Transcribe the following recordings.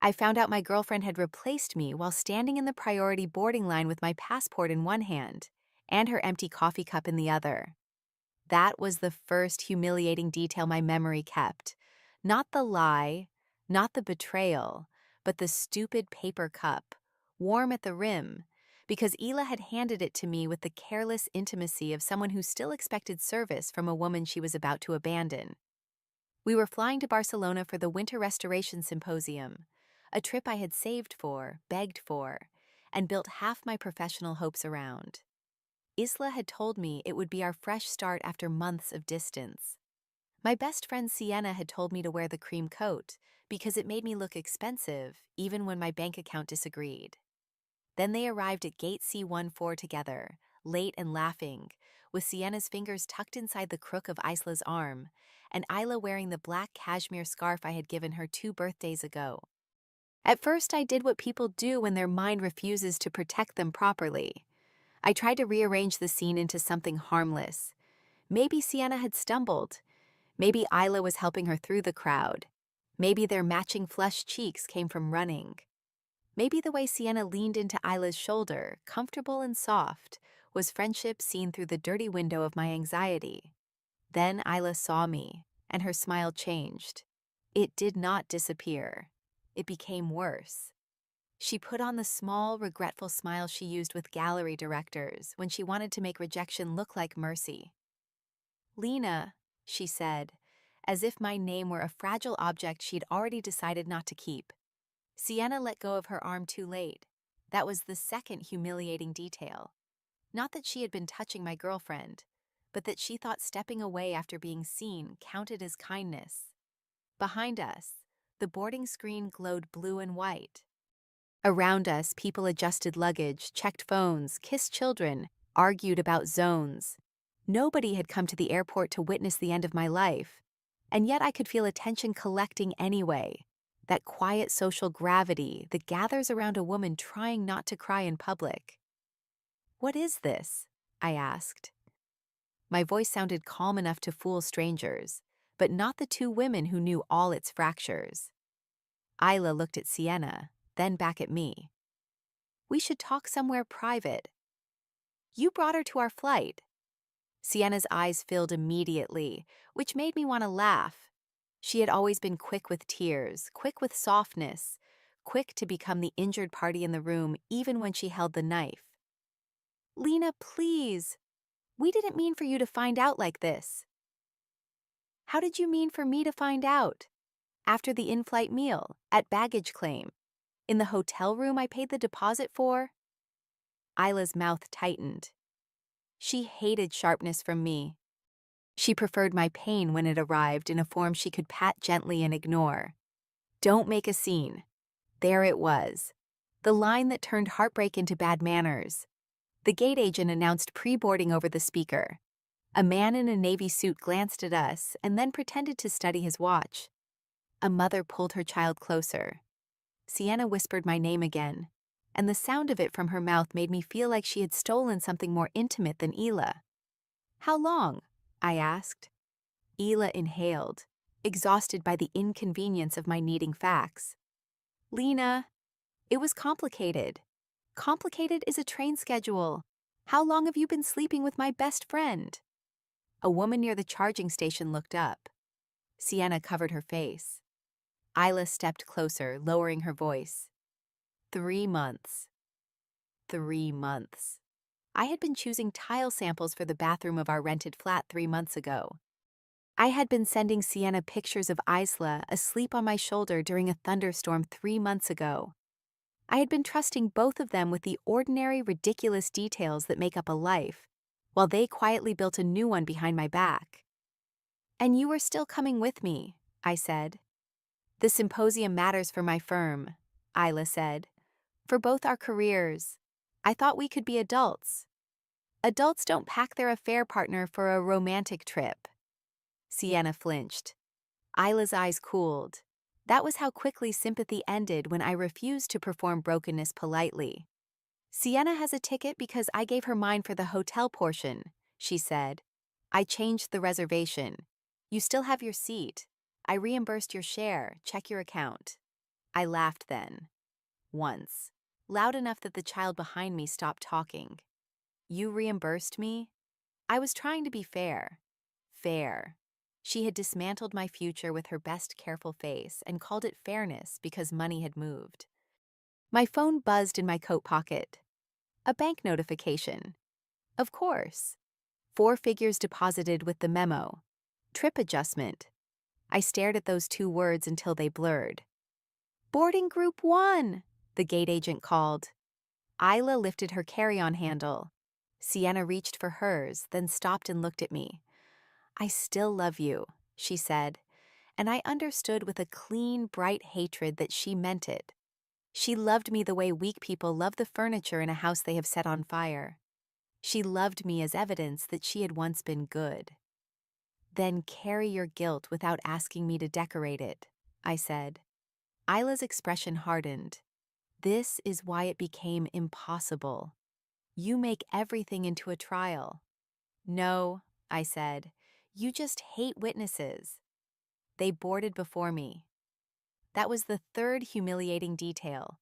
I found out my girlfriend had replaced me while standing in the priority boarding line with my passport in one hand and her empty coffee cup in the other. That was the first humiliating detail my memory kept. Not the lie, not the betrayal, but the stupid paper cup, warm at the rim, because Ela had handed it to me with the careless intimacy of someone who still expected service from a woman she was about to abandon. We were flying to Barcelona for the Winter Restoration Symposium, a trip I had saved for, begged for, and built half my professional hopes around. Isla had told me it would be our fresh start after months of distance. My best friend Sienna had told me to wear the cream coat because it made me look expensive even when my bank account disagreed. Then they arrived at Gate C14 together, late and laughing, with Sienna's fingers tucked inside the crook of Isla's arm, and Isla wearing the black cashmere scarf I had given her 2 birthdays ago. At first, I did what people do when their mind refuses to protect them properly. I tried to rearrange the scene into something harmless. Maybe Sienna had stumbled. Maybe Isla was helping her through the crowd. Maybe their matching flushed cheeks came from running. Maybe the way Sienna leaned into Isla's shoulder, comfortable and soft, was friendship seen through the dirty window of my anxiety. Then Isla saw me, and her smile changed. It did not disappear. It became worse. She put on the small, regretful smile she used with gallery directors when she wanted to make rejection look like mercy. "Lena," she said, as if my name were a fragile object she'd already decided not to keep. Sienna let go of her arm too late. That was the second humiliating detail. Not that she had been touching my girlfriend, but that she thought stepping away after being seen counted as kindness. Behind us, the boarding screen glowed blue and white. Around us, people adjusted luggage, checked phones, kissed children, argued about zones. Nobody had come to the airport to witness the end of my life, and yet I could feel attention collecting anyway. That quiet social gravity that gathers around a woman trying not to cry in public. "What is this?" I asked. My voice sounded calm enough to fool strangers, but not the two women who knew all its fractures. Isla looked at Sienna, then back at me. "We should talk somewhere private." "You brought her to our flight." Sienna's eyes filled immediately, which made me want to laugh. She had always been quick with tears, quick with softness, quick to become the injured party in the room even when she held the knife. "Lena, please. We didn't mean for you to find out like this." "How did you mean for me to find out?" "After the in-flight meal, at baggage claim. In the hotel room I paid the deposit for?" Isla's mouth tightened. She hated sharpness from me. She preferred my pain when it arrived in a form she could pat gently and ignore. "Don't make a scene." There it was. The line that turned heartbreak into bad manners. The gate agent announced pre-boarding over the speaker. A man in a navy suit glanced at us and then pretended to study his watch. A mother pulled her child closer. Sienna whispered my name again, and the sound of it from her mouth made me feel like she had stolen something more intimate than Ela. "How long?" I asked. Ela inhaled, exhausted by the inconvenience of my needing facts. "Lena, it was complicated. Complicated is a train schedule. How long have you been sleeping with my best friend?" A woman near the charging station looked up. Sienna covered her face. Isla stepped closer, lowering her voice. 3 months. 3 months. I had been choosing tile samples for the bathroom of our rented flat 3 months ago. I had been sending Sienna pictures of Isla asleep on my shoulder during a thunderstorm 3 months ago. I had been trusting both of them with the ordinary, ridiculous details that make up a life, while they quietly built a new one behind my back. "And you are still coming with me," I said. "The symposium matters for my firm," Isla said. "For both our careers. I thought we could be adults." "Adults don't pack their affair partner for a romantic trip." Sienna flinched. Isla's eyes cooled. That was how quickly sympathy ended when I refused to perform brokenness politely. "Sienna has a ticket because I gave her mine for the hotel portion," she said. "I changed the reservation. You still have your seat. I reimbursed your share. Check your account." I laughed then. Once. Loud enough that the child behind me stopped talking. You reimbursed me? I was trying to be fair. Fair. She had dismantled my future with her best careful face and called it fairness because money had moved. My phone buzzed in my coat pocket. A bank notification. Of course. 4 figures deposited with the memo. Trip adjustment. I stared at those 2 words until they blurred. Boarding Group 1, the gate agent called. Isla lifted her carry-on handle. Sienna reached for hers, then stopped and looked at me. I still love you, she said, and I understood with a clean, bright hatred that she meant it. She loved me the way weak people love the furniture in a house they have set on fire. She loved me as evidence that she had once been good. Then carry your guilt without asking me to decorate it, I said. Isla's expression hardened. This is why it became impossible. You make everything into a trial. No, I said. You just hate witnesses. They boarded before me. That was the 3rd humiliating detail.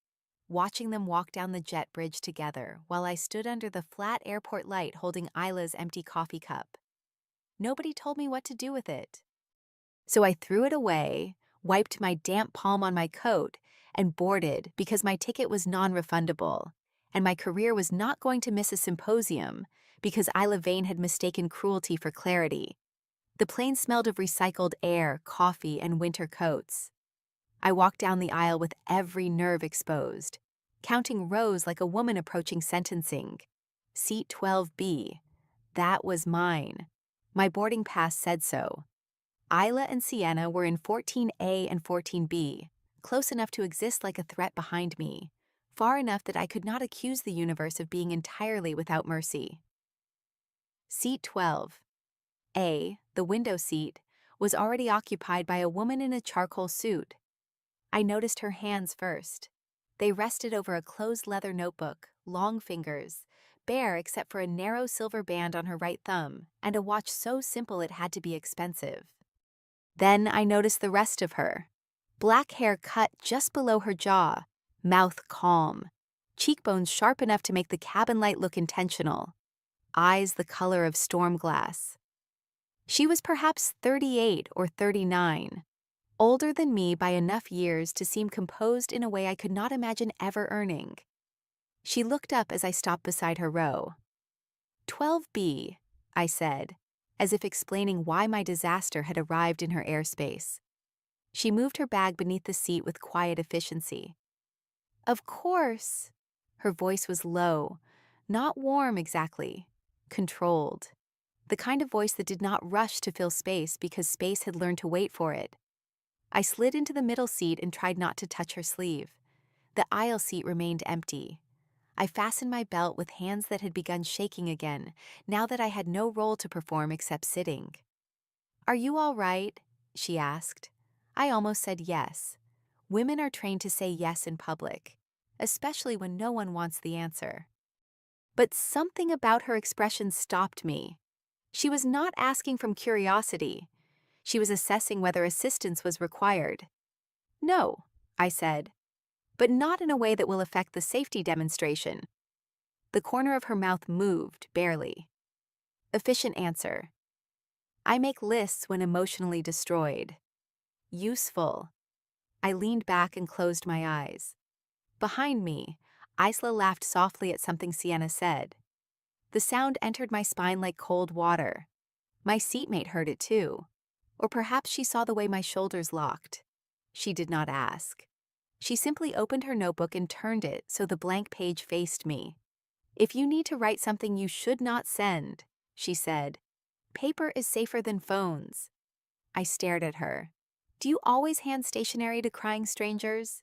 Watching them walk down the jet bridge together while I stood under the flat airport light holding Isla's empty coffee cup. Nobody told me what to do with it. So I threw it away, wiped my damp palm on my coat, and boarded because my ticket was non-refundable, and my career was not going to miss a symposium because Isla Vane had mistaken cruelty for clarity. The plane smelled of recycled air, coffee, and winter coats. I walked down the aisle with every nerve exposed, counting rows like a woman approaching sentencing. Seat 12B. That was mine. My boarding pass said so. Isla and Sienna were in 14A and 14B, close enough to exist like a threat behind me, far enough that I could not accuse the universe of being entirely without mercy. Seat 12A, the window seat, was already occupied by a woman in a charcoal suit. I noticed her hands first. They rested over a closed leather notebook, long fingers, bare except for a narrow silver band on her right thumb, and a watch so simple it had to be expensive. Then I noticed the rest of her. Black hair cut just below her jaw, mouth calm, cheekbones sharp enough to make the cabin light look intentional, eyes the color of storm glass. She was perhaps 38 or 39, older than me by enough years to seem composed in a way I could not imagine ever earning. She looked up as I stopped beside her row. 12B, I said, as if explaining why my disaster had arrived in her airspace. She moved her bag beneath the seat with quiet efficiency. Of course. Her voice was low, not warm exactly, controlled. The kind of voice that did not rush to fill space because space had learned to wait for it. I slid into the middle seat and tried not to touch her sleeve. The aisle seat remained empty. I fastened my belt with hands that had begun shaking again, now that I had no role to perform except sitting. Are you all right? She asked. I almost said yes. Women are trained to say yes in public, especially when no one wants the answer. But something about her expression stopped me. She was not asking from curiosity. She was assessing whether assistance was required. No, I said, but not in a way that will affect the safety demonstration. The corner of her mouth moved, barely. Efficient answer. I make lists when emotionally destroyed. Useful. I leaned back and closed my eyes. Behind me, Isla laughed softly at something Sienna said. The sound entered my spine like cold water. My seatmate heard it too. Or perhaps she saw the way my shoulders locked. She did not ask. She simply opened her notebook and turned it so the blank page faced me. If you need to write something you should not send, she said, paper is safer than phones. I stared at her. Do you always hand stationery to crying strangers?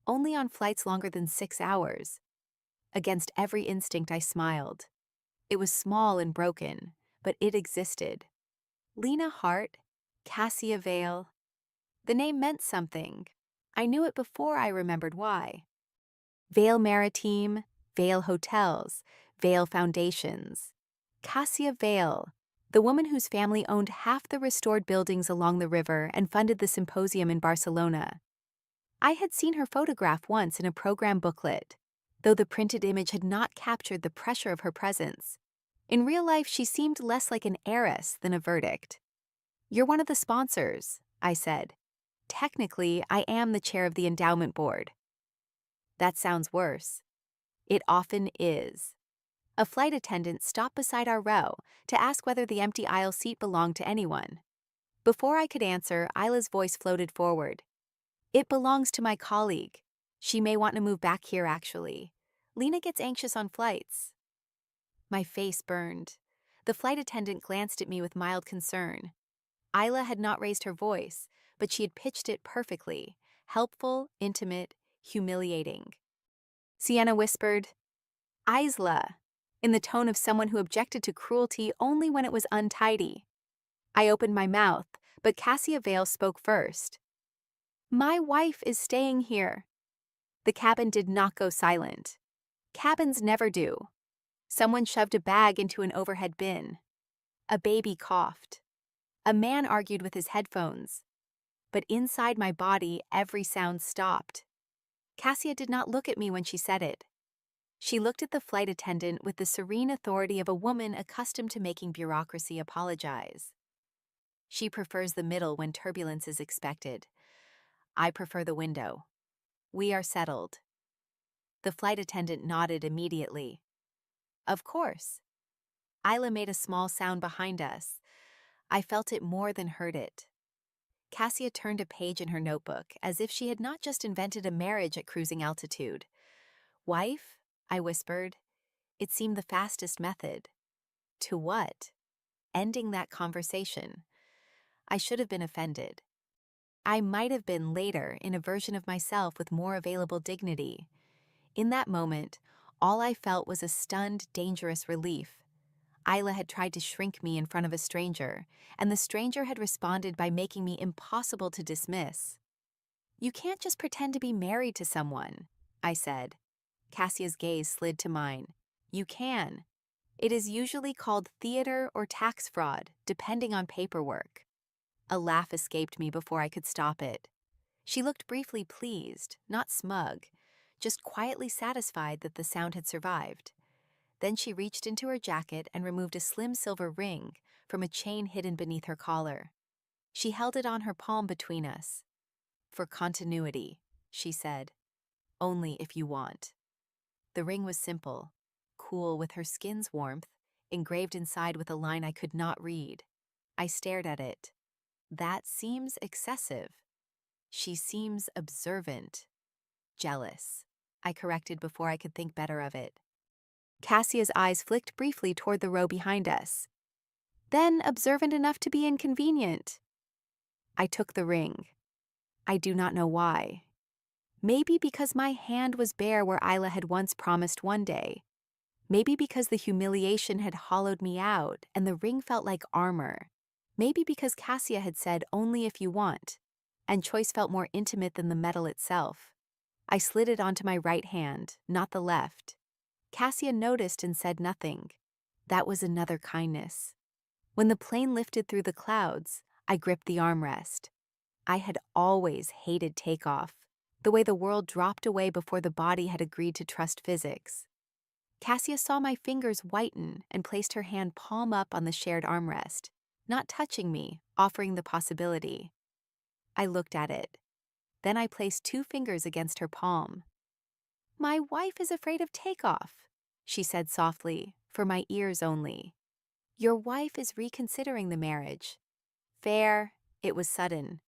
Only on flights longer than 6 hours. Against every instinct, I smiled. It was small and broken, but it existed. Lena Hart, Cassia Vale. The name meant something. I knew it before I remembered why. Vale Maritime, Vale Hotels, Vale Foundations. Cassia Vale, the woman whose family owned half the restored buildings along the river and funded the symposium in Barcelona. I had seen her photograph once in a program booklet, though the printed image had not captured the pressure of her presence. In real life, she seemed less like an heiress than a verdict. "You're one of the sponsors," I said. "Technically, I am the chair of the endowment board." "That sounds worse." "It often is." A flight attendant stopped beside our row to ask whether the empty aisle seat belonged to anyone. Before I could answer, Isla's voice floated forward. "It belongs to my colleague. She may want to move back here, actually. Lena gets anxious on flights." My face burned. The flight attendant glanced at me with mild concern. Isla had not raised her voice, but she had pitched it perfectly. Helpful, intimate, humiliating. Sienna whispered, "Isla," in the tone of someone who objected to cruelty only when it was untidy. I opened my mouth, but Cassia Vale spoke first. "My wife is staying here." The cabin did not go silent. Cabins never do. Someone shoved a bag into an overhead bin. A baby coughed. A man argued with his headphones. But inside my body, every sound stopped. Cassia did not look at me when she said it. She looked at the flight attendant with the serene authority of a woman accustomed to making bureaucracy apologize. She prefers the middle when turbulence is expected. I prefer the window. We are settled. The flight attendant nodded immediately. Of course. Isla made a small sound behind us. I felt it more than heard it. Cassia turned a page in her notebook as if she had not just invented a marriage at cruising altitude. "Wife?" I whispered. It seemed the fastest method. To what? Ending that conversation. I should have been offended. I might have been later in a version of myself with more available dignity. In that moment, all I felt was a stunned, dangerous relief. Isla had tried to shrink me in front of a stranger, and the stranger had responded by making me impossible to dismiss. "You can't just pretend to be married to someone," I said. Cassia's gaze slid to mine. "You can. It is usually called theater or tax fraud, depending on paperwork." A laugh escaped me before I could stop it. She looked briefly pleased, not smug, just quietly satisfied that the sound had survived. Then she reached into her jacket and removed a slim silver ring from a chain hidden beneath her collar. She held it on her palm between us. "For continuity," she said. "Only if you want." The ring was simple, cool with her skin's warmth, engraved inside with a line I could not read. I stared at it. That seems excessive. She seems observant. Jealous, I corrected before I could think better of it. Cassia's eyes flicked briefly toward the row behind us. Then observant enough to be inconvenient. I took the ring. I do not know why. Maybe because my hand was bare where Isla had once promised one day. Maybe because the humiliation had hollowed me out and the ring felt like armor. Maybe because Cassia had said only if you want, and choice felt more intimate than the metal itself. I slid it onto my right hand, not the left. Cassia noticed and said nothing. That was another kindness. When the plane lifted through the clouds, I gripped the armrest. I had always hated takeoff, the way the world dropped away before the body had agreed to trust physics. Cassia saw my fingers whiten and placed her hand palm up on the shared armrest, not touching me, offering the possibility. I looked at it. Then I placed 2 fingers against her palm. "My wife is afraid of takeoff," she said softly, for my ears only. "Your wife is reconsidering the marriage." Fair. It was sudden.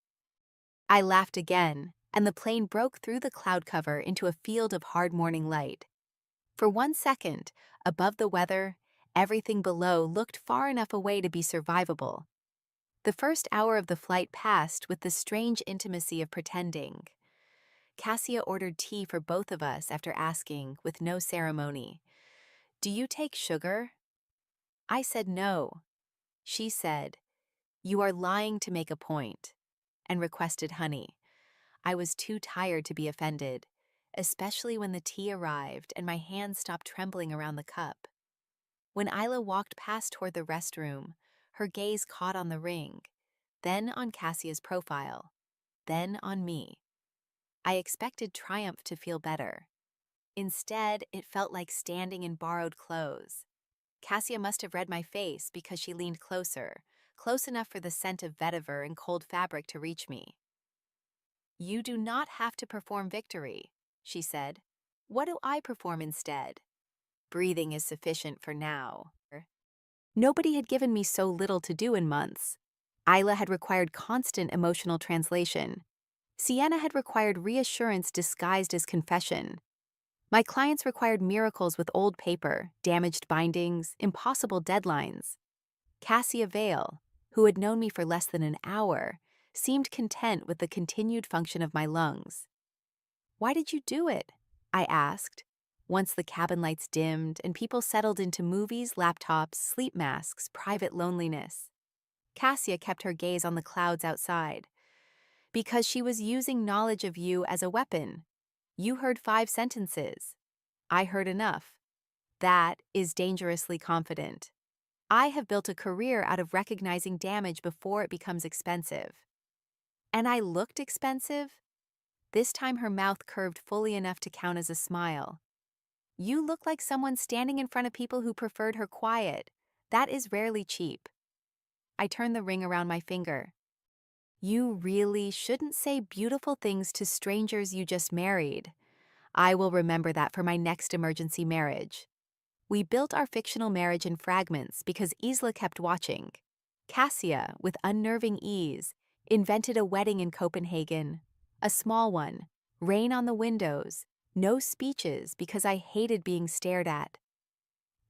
I laughed again, and the plane broke through the cloud cover into a field of hard morning light. For 1 second, above the weather, everything below looked far enough away to be survivable. The first hour of the flight passed with the strange intimacy of pretending. Cassia ordered tea for both of us after asking, with no ceremony, "Do you take sugar?" I said no. She said, "You are lying to make a point," and requested honey. I was too tired to be offended, especially when the tea arrived and my hands stopped trembling around the cup. When Isla walked past toward the restroom, her gaze caught on the ring, then on Cassia's profile, then on me. I expected triumph to feel better. Instead, it felt like standing in borrowed clothes. Cassia must have read my face because she leaned closer, close enough for the scent of vetiver and cold fabric to reach me. "You do not have to perform victory," she said. "What do I perform instead? Breathing is sufficient for now." Nobody had given me so little to do in months. Isla had required constant emotional translation. Sienna had required reassurance disguised as confession. My clients required miracles with old paper, damaged bindings, impossible deadlines. Cassia Vale, who had known me for less than an hour, seemed content with the continued function of my lungs. "Why did you do it?" I asked, once the cabin lights dimmed and people settled into movies, laptops, sleep masks, private loneliness. Cassia kept her gaze on the clouds outside. "Because she was using knowledge of you as a weapon. You heard 5 sentences. I heard enough. That is dangerously confident. I have built a career out of recognizing damage before it becomes expensive." And I looked expensive? This time her mouth curved fully enough to count as a smile. "You look like someone standing in front of people who preferred her quiet. That is rarely cheap." I turned the ring around my finger. "You really shouldn't say beautiful things to strangers you just married. I will remember that for my next emergency marriage." We built our fictional marriage in fragments because Isla kept watching. Cassia, with unnerving ease, invented a wedding in Copenhagen. A small one, rain on the windows, no speeches because I hated being stared at.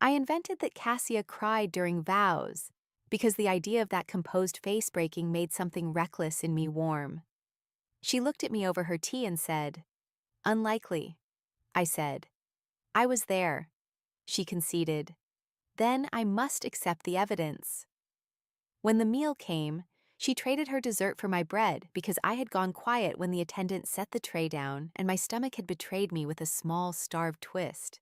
I invented that Cassia cried during vows because the idea of that composed face breaking made something reckless in me warm. She looked at me over her tea and said, "Unlikely," I said. "I was there," she conceded. "Then I must accept the evidence." When the meal came, she traded her dessert for my bread because I had gone quiet when the attendant set the tray down and my stomach had betrayed me with a small, starved twist.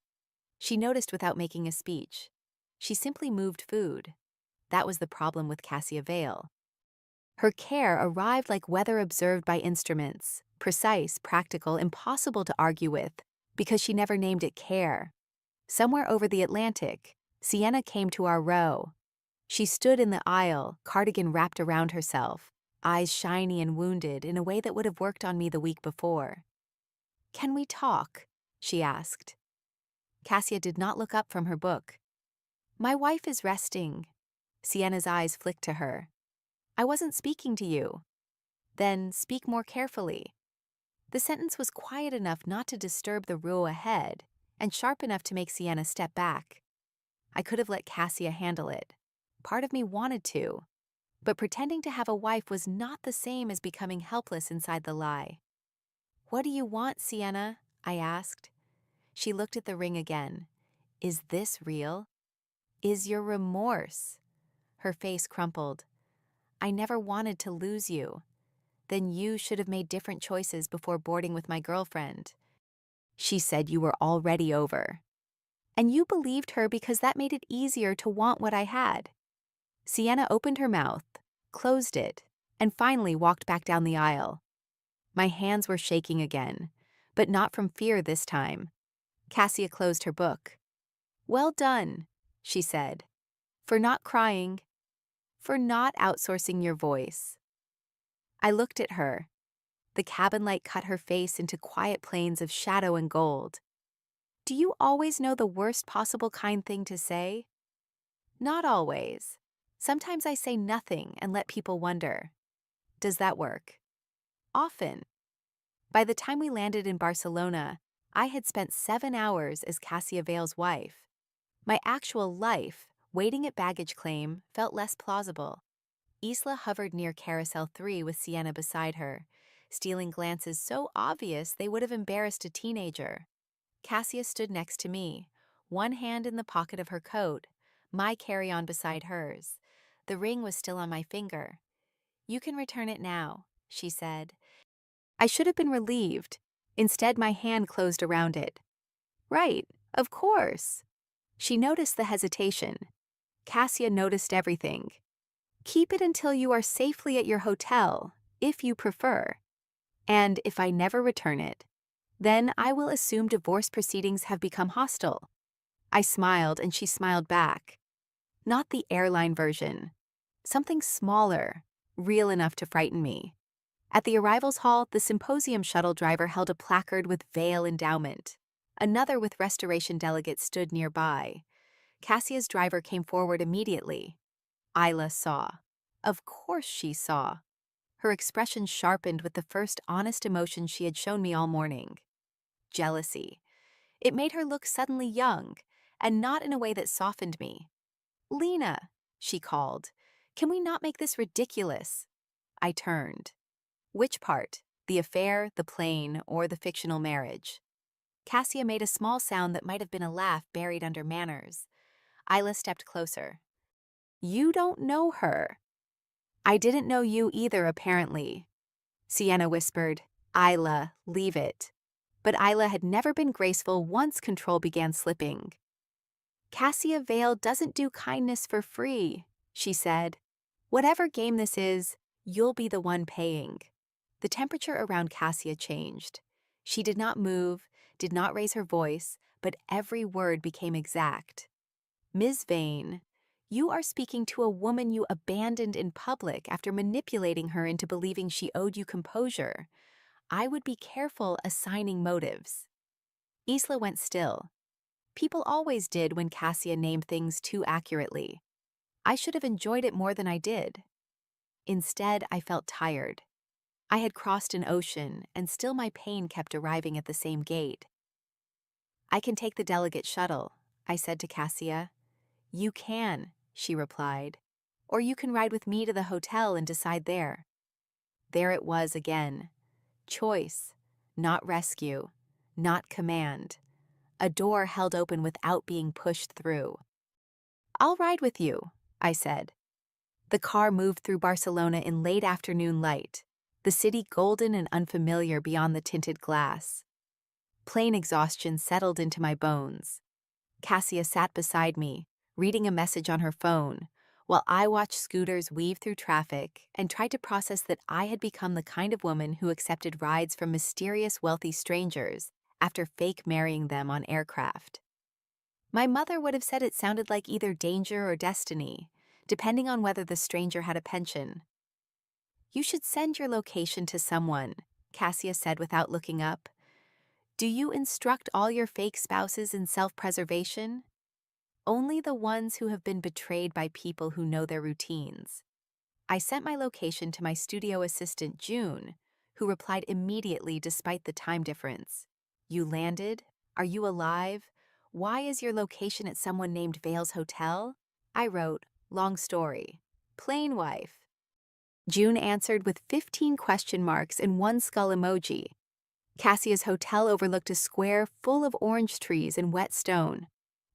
She noticed without making a speech. She simply moved food. That was the problem with Cassia Vale. Her care arrived like weather observed by instruments, precise, practical, impossible to argue with, because she never named it care. Somewhere over the Atlantic, Sienna came to our row. She stood in the aisle, cardigan wrapped around herself, eyes shiny and wounded in a way that would have worked on me the week before. "Can we talk?" she asked. Cassia did not look up from her book. "My wife is resting." Sienna's eyes flicked to her. "I wasn't speaking to you." "Then speak more carefully." The sentence was quiet enough not to disturb the row ahead, and sharp enough to make Sienna step back. I could have let Cassia handle it. Part of me wanted to, but pretending to have a wife was not the same as becoming helpless inside the lie. "What do you want, Sienna?" I asked. She looked at the ring again. "Is this real? Is your remorse?" Her face crumpled. "I never wanted to lose you. Then you should have made different choices before boarding with my girlfriend. She said you were already over. And you believed her because that made it easier to want what I had." Sienna opened her mouth, closed it, and finally walked back down the aisle. My hands were shaking again, but not from fear this time. Cassia closed her book. "Well done," she said, "for not crying, for not outsourcing your voice." I looked at her. The cabin light cut her face into quiet planes of shadow and gold. "Do you always know the worst possible kind thing to say?" "Not always. Sometimes I say nothing and let people wonder." "Does that work?" "Often." By the time we landed in Barcelona, I had spent 7 hours as Cassia Vale's wife. My actual life, waiting at baggage claim, felt less plausible. Isla hovered near Carousel 3 with Sienna beside her, stealing glances so obvious they would have embarrassed a teenager. Cassia stood next to me, one hand in the pocket of her coat, my carry-on beside hers. The ring was still on my finger. "You can return it now," she said. I should have been relieved. Instead, my hand closed around it. "Right, of course." She noticed the hesitation. Cassia noticed everything. "Keep it until you are safely at your hotel, if you prefer." And if I never return it, then I will assume divorce proceedings have become hostile. I smiled and she smiled back. Not the airline version. Something smaller, real enough to frighten me. At the arrivals hall, the symposium shuttle driver held a placard with Vale endowment. Another with restoration delegates stood nearby. Cassia's driver came forward immediately. Isla saw. Of course she saw. Her expression sharpened with the first honest emotion she had shown me all morning. Jealousy. It made her look suddenly young, and not in a way that softened me. "Lena," she called, "can we not make this ridiculous?" I turned. Which part? The affair, the plane, or the fictional marriage? Cassia made a small sound that might have been a laugh buried under manners. Isla stepped closer. "You don't know her." "I didn't know you either, apparently." Sienna whispered, "Isla, leave it." But Isla had never been graceful once control began slipping. "Cassia Vale doesn't do kindness for free," she said. "Whatever game this is, you'll be the one paying." The temperature around Cassia changed. She did not move, did not raise her voice, but every word became exact. "Ms. Vane, you are speaking to a woman you abandoned in public after manipulating her into believing she owed you composure. I would be careful assigning motives." Isla went still. People always did when Cassia named things too accurately. I should have enjoyed it more than I did. Instead, I felt tired. I had crossed an ocean, and still my pain kept arriving at the same gate. "I can take the delegate shuttle," I said to Cassia. "You can," she replied. "Or you can ride with me to the hotel and decide there." There it was again. Choice, not rescue, not command. A door held open without being pushed through. "I'll ride with you," I said. The car moved through Barcelona in late afternoon light, the city golden and unfamiliar beyond the tinted glass. Plane exhaustion settled into my bones. Cassia sat beside me, reading a message on her phone, while I watched scooters weave through traffic and tried to process that I had become the kind of woman who accepted rides from mysterious wealthy strangers after fake marrying them on aircraft. My mother would have said it sounded like either danger or destiny, depending on whether the stranger had a pension. "You should send your location to someone," Cassia said without looking up. "Do you instruct all your fake spouses in self-preservation?" "Only the ones who have been betrayed by people who know their routines." I sent my location to my studio assistant, June, who replied immediately despite the time difference. "You landed? Are you alive? Why is your location at someone named Vale's hotel?" I wrote, "Long story. Plain wife." June answered with 15 question marks and one skull emoji. Cassia's hotel overlooked a square full of orange trees and wet stone.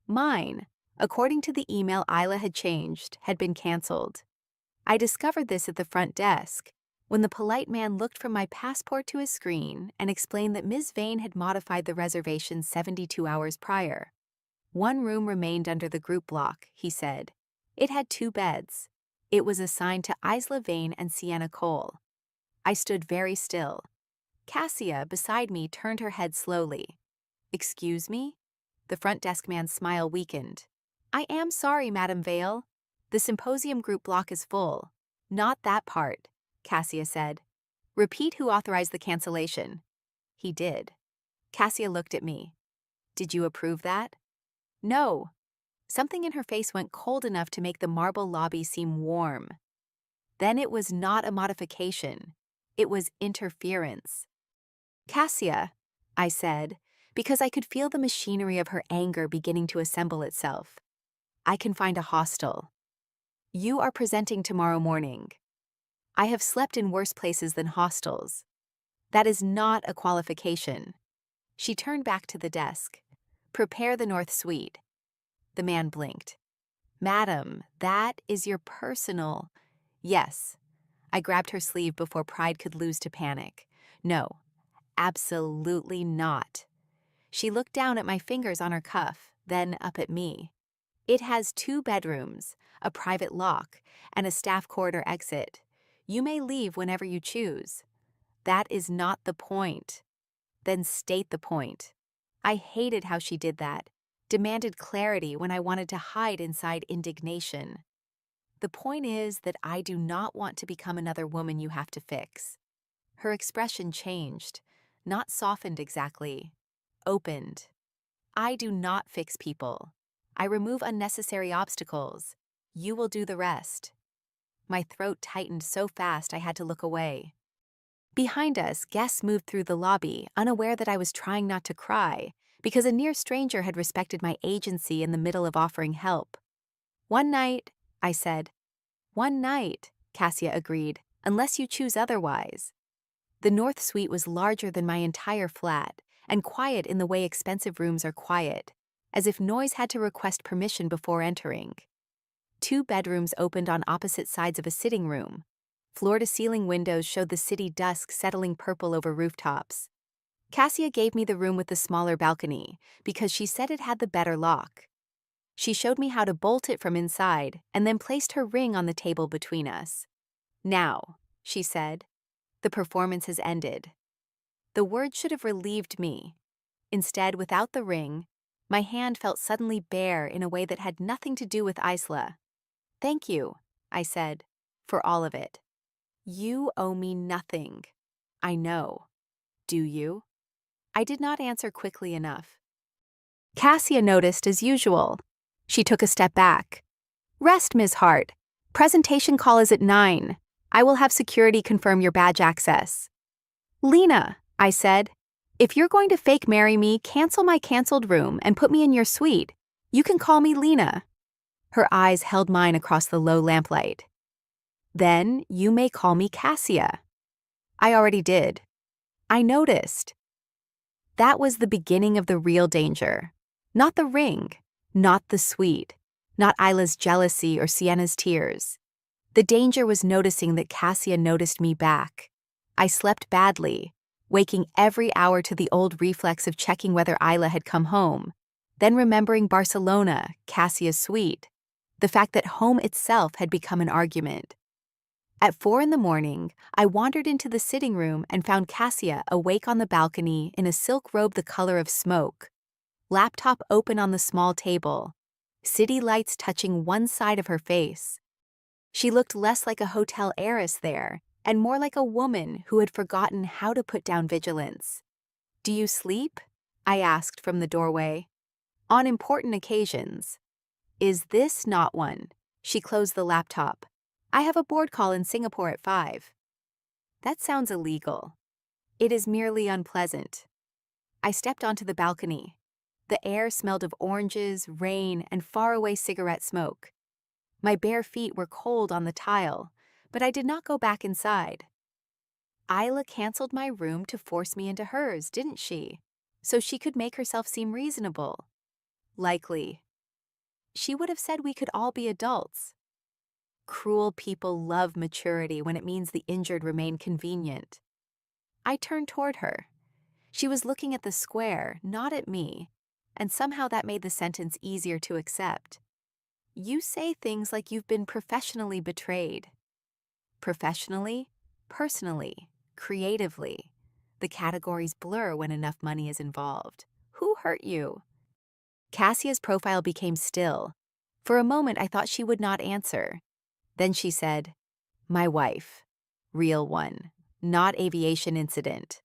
Mine, according to the email Isla had changed, had been canceled. I discovered this at the front desk, when the polite man looked from my passport to his screen and explained that Ms. Vane had modified the reservation 72 hours prior. One room remained under the group block, he said. It had 2 beds. It was assigned to Isla Vane and Sienna Cole. I stood very still. Cassia, beside me, turned her head slowly. "Excuse me?" The front desk man's smile weakened. "I am sorry, Madam Vale. The symposium group block is full." "Not that part," Cassia said. "Repeat who authorized the cancellation." He did. Cassia looked at me. "Did you approve that?" "No." Something in her face went cold enough to make the marble lobby seem warm. Then it was not a modification. It was interference. "Cassia," I said, because I could feel the machinery of her anger beginning to assemble itself. "I can find a hostel. You are presenting tomorrow morning. I have slept in worse places than hostels. That is not a qualification." She turned back to the desk. "Prepare the North Suite." The man blinked. "Madam, that is your personal—" "Yes." I grabbed her sleeve before pride could lose to panic. "No, absolutely not." She looked down at my fingers on her cuff, then up at me. "It has 2 bedrooms, a private lock, and a staff corridor exit. You may leave whenever you choose." That is not the point. Then state the point. I hated how she did that, demanded clarity when I wanted to hide inside indignation. The point is that I do not want to become another woman you have to fix. Her expression changed, not softened exactly, opened. I do not fix people. I remove unnecessary obstacles. You will do the rest. My throat tightened so fast I had to look away. Behind us, guests moved through the lobby, unaware that I was trying not to cry, because a near stranger had respected my agency in the middle of offering help. "One night," I said. "One night," Cassia agreed, "unless you choose otherwise." The North Suite was larger than my entire flat, and quiet in the way expensive rooms are quiet, as if noise had to request permission before entering. 2 bedrooms opened on opposite sides of a sitting room. Floor-to-ceiling windows showed the city dusk settling purple over rooftops. Cassia gave me the room with the smaller balcony, because she said it had the better lock. She showed me how to bolt it from inside, and then placed her ring on the table between us. "Now," she said, "the performance has ended." The word should have relieved me. Instead, without the ring, my hand felt suddenly bare in a way that had nothing to do with Isla. "Thank you," I said, "for all of it." "You owe me nothing." "I know. Do you?" I did not answer quickly enough. Cassia noticed as usual. She took a step back. "Rest, Ms. Hart. Presentation call is at 9. I will have security confirm your badge access." "Lena," I said, "if you're going to fake marry me, cancel my canceled room and put me in your suite. You can call me Lena." Her eyes held mine across the low lamplight. "Then you may call me Cassia." I already did. I noticed. That was the beginning of the real danger. Not the ring, not the suite, not Isla's jealousy or Sienna's tears. The danger was noticing that Cassia noticed me back. I slept badly, waking every hour to the old reflex of checking whether Isla had come home, then remembering Barcelona, Cassia's suite, the fact that home itself had become an argument. At 4 in the morning, I wandered into the sitting room and found Cassia awake on the balcony in a silk robe the color of smoke, laptop open on the small table, city lights touching one side of her face. She looked less like a hotel heiress there, and more like a woman who had forgotten how to put down vigilance. "Do you sleep?" I asked from the doorway. "On important occasions." "Is this not one?" She closed the laptop. "I have a board call in Singapore at 5. "That sounds illegal." "It is merely unpleasant." I stepped onto the balcony. The air smelled of oranges, rain, and faraway cigarette smoke. My bare feet were cold on the tile, but I did not go back inside. Isla canceled my room to force me into hers, didn't she? So she could make herself seem reasonable. Likely. She would have said we could all be adults. Cruel people love maturity when it means the injured remain convenient. I turned toward her. She was looking at the square, not at me, and somehow that made the sentence easier to accept. "You say things like you've been professionally betrayed." Professionally, personally, creatively. The categories blur when enough money is involved. "Who hurt you?" Cassia's profile became still. For a moment I thought she would not answer. Then she said, "My wife. Real one. Not aviation incident."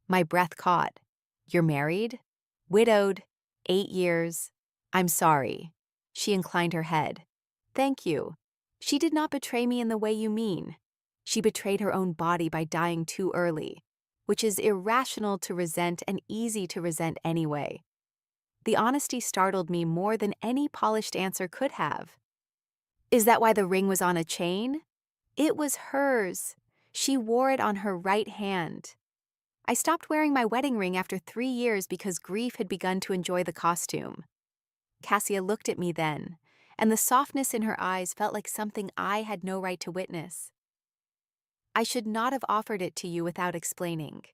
My breath caught. "You're married?" "Widowed. 8 years. I'm sorry." She inclined her head. "Thank you. She did not betray me in the way you mean. She betrayed her own body by dying too early, which is irrational to resent and easy to resent anyway." The honesty startled me more than any polished answer could have. "Is that why the ring was on a chain?" "It was hers. She wore it on her right hand." I stopped wearing my wedding ring after 3 years because grief had begun to enjoy the costume. Cassia looked at me then, and the softness in her eyes felt like something I had no right to witness. "I should not have offered it to you without explaining."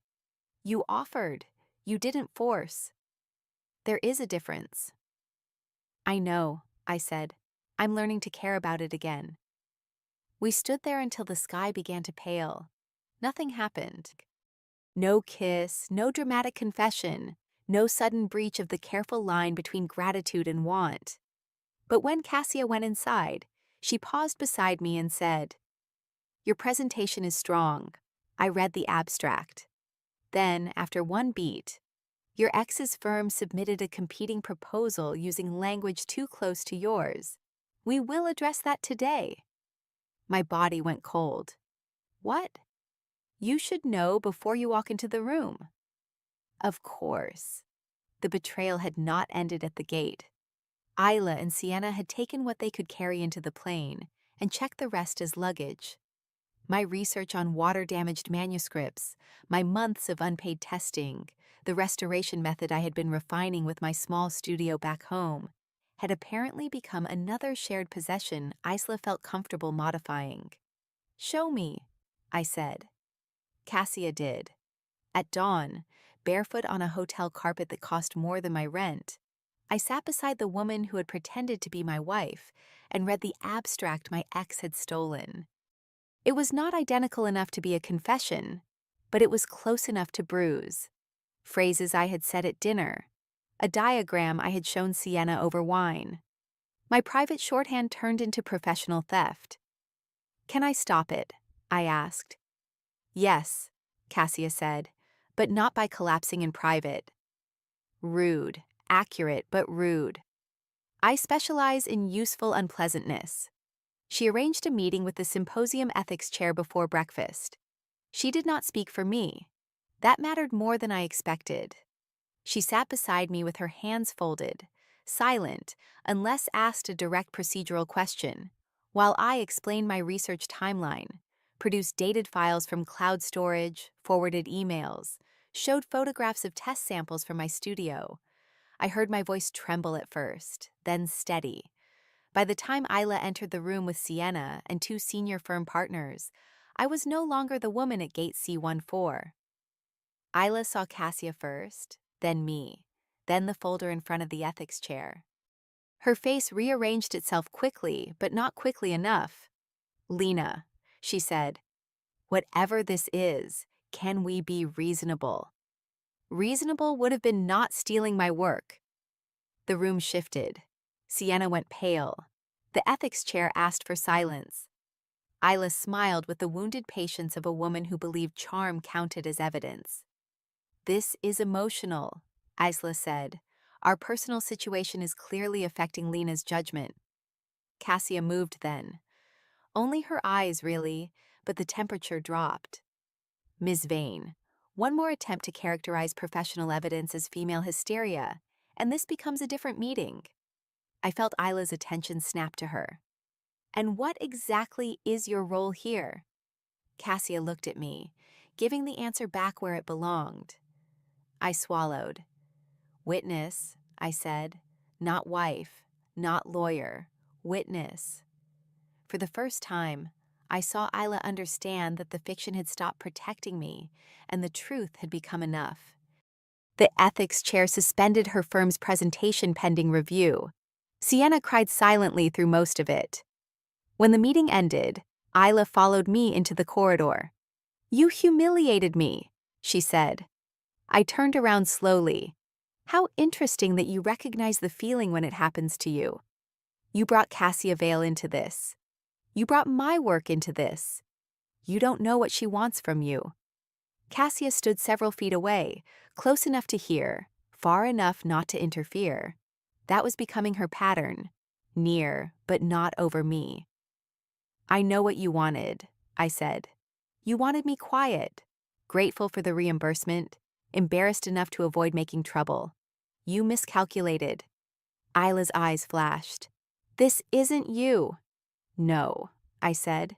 "You offered. You didn't force." "There is a difference." "I know," I said. "I'm learning to care about it again." We stood there until the sky began to pale. Nothing happened. No kiss, no dramatic confession, no sudden breach of the careful line between gratitude and want. But when Cassia went inside, she paused beside me and said, "Your presentation is strong." I read the abstract. Then, after one beat, "Your ex's firm submitted a competing proposal using language too close to yours. We will address that today." My body went cold. What? You should know before you walk into the room. Of course. The betrayal had not ended at the gate. Isla and Sienna had taken what they could carry into the plane and checked the rest as luggage. My research on water-damaged manuscripts, my months of unpaid testing, the restoration method I had been refining with my small studio back home, had apparently become another shared possession Isla felt comfortable modifying. "Show me," I said. Cassia did. At dawn, barefoot on a hotel carpet that cost more than my rent, I sat beside the woman who had pretended to be my wife and read the abstract my ex had stolen. It was not identical enough to be a confession, but it was close enough to bruise. Phrases I had said at dinner, a diagram I had shown Sienna over wine. My private shorthand turned into professional theft. "Can I stop it?" I asked. "Yes," Cassia said, "but not by collapsing in private." Rude, accurate, but rude. I specialize in useful unpleasantness. She arranged a meeting with the symposium ethics chair before breakfast. She did not speak for me. That mattered more than I expected. She sat beside me with her hands folded, silent, unless asked a direct procedural question, while I explained my research timeline, produced dated files from cloud storage, forwarded emails, showed photographs of test samples from my studio. I heard my voice tremble at first, then steady. By the time Isla entered the room with Sienna and two senior firm partners, I was no longer the woman at gate C14. Isla saw Cassia first, then me, then the folder in front of the ethics chair. Her face rearranged itself quickly, but not quickly enough. "Lena," she said, "whatever this is, can we be reasonable?" Reasonable would have been not stealing my work. The room shifted. Sienna went pale. The ethics chair asked for silence. Isla smiled with the wounded patience of a woman who believed charm counted as evidence. "This is emotional," Isla said. "Our personal situation is clearly affecting Lena's judgment." Cassia moved then. Only her eyes, really, but the temperature dropped. "Ms. Vane, one more attempt to characterize professional evidence as female hysteria, and this becomes a different meeting." I felt Isla's attention snap to her. "And what exactly is your role here?" Cassia looked at me, giving the answer back where it belonged. I swallowed. "Witness," I said. "Not wife, not lawyer. Witness." For the first time, I saw Isla understand that the fiction had stopped protecting me, and the truth had become enough. The ethics chair suspended her firm's presentation pending review. Sienna cried silently through most of it. When the meeting ended, Isla followed me into the corridor. "You humiliated me," she said. I turned around slowly. "How interesting that you recognize the feeling when it happens to you. You brought Cassia Vale into this. You brought my work into this. You don't know what she wants from you." Cassia stood several feet away, close enough to hear, far enough not to interfere. That was becoming her pattern, near, but not over me. "I know what you wanted," I said. "You wanted me quiet, grateful for the reimbursement, embarrassed enough to avoid making trouble. You miscalculated." Isla's eyes flashed. "This isn't you." "No," I said.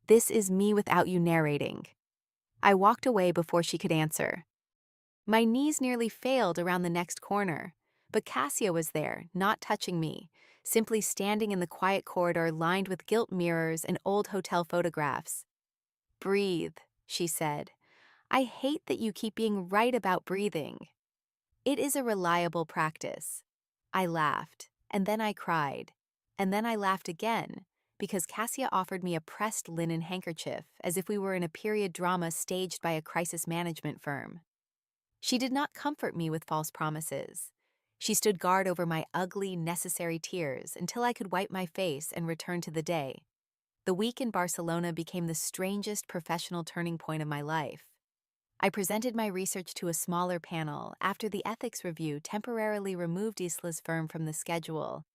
"This is me without you narrating." I walked away before she could answer. My knees nearly failed around the next corner, but Cassia was there, not touching me, simply standing in the quiet corridor lined with gilt mirrors and old hotel photographs. "Breathe," she said. "I hate that you keep being right about breathing." "It is a reliable practice." I laughed, and then I cried, and then I laughed again, because Cassia offered me a pressed linen handkerchief as if we were in a period drama staged by a crisis management firm. She did not comfort me with false promises. She stood guard over my ugly, necessary tears until I could wipe my face and return to the day. The week in Barcelona became the strangest professional turning point of my life. I presented my research to a smaller panel after the ethics review temporarily removed Isla's firm from the schedule.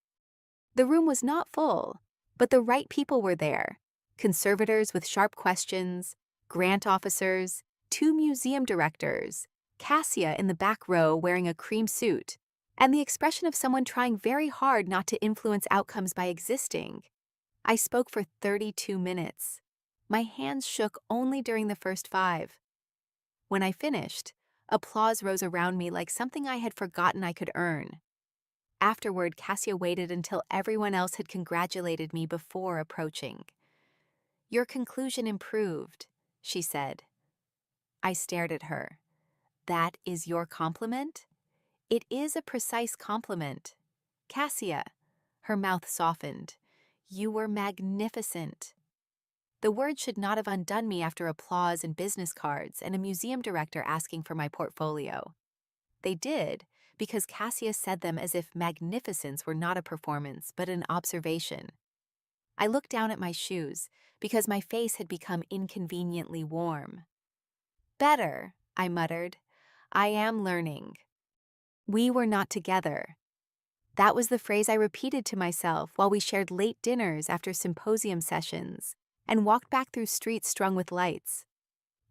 The room was not full, but the right people were there. Conservators with sharp questions, grant officers, 2 museum directors, Cassia in the back row wearing a cream suit, and the expression of someone trying very hard not to influence outcomes by existing. I spoke for 32 minutes. My hands shook only during the first 5. When I finished, applause rose around me like something I had forgotten I could earn. Afterward, Cassia waited until everyone else had congratulated me before approaching. "Your conclusion improved," she said. I stared at her. "That is your compliment?" "It is a precise compliment." "Cassia," her mouth softened, "you were magnificent." The words should not have undone me after applause and business cards and a museum director asking for my portfolio. They did, because Cassia said them as if magnificence were not a performance but an observation. I looked down at my shoes because my face had become inconveniently warm. "Better," I muttered. "I am learning." We were not together. That was the phrase I repeated to myself while we shared late dinners after symposium sessions and walked back through streets strung with lights.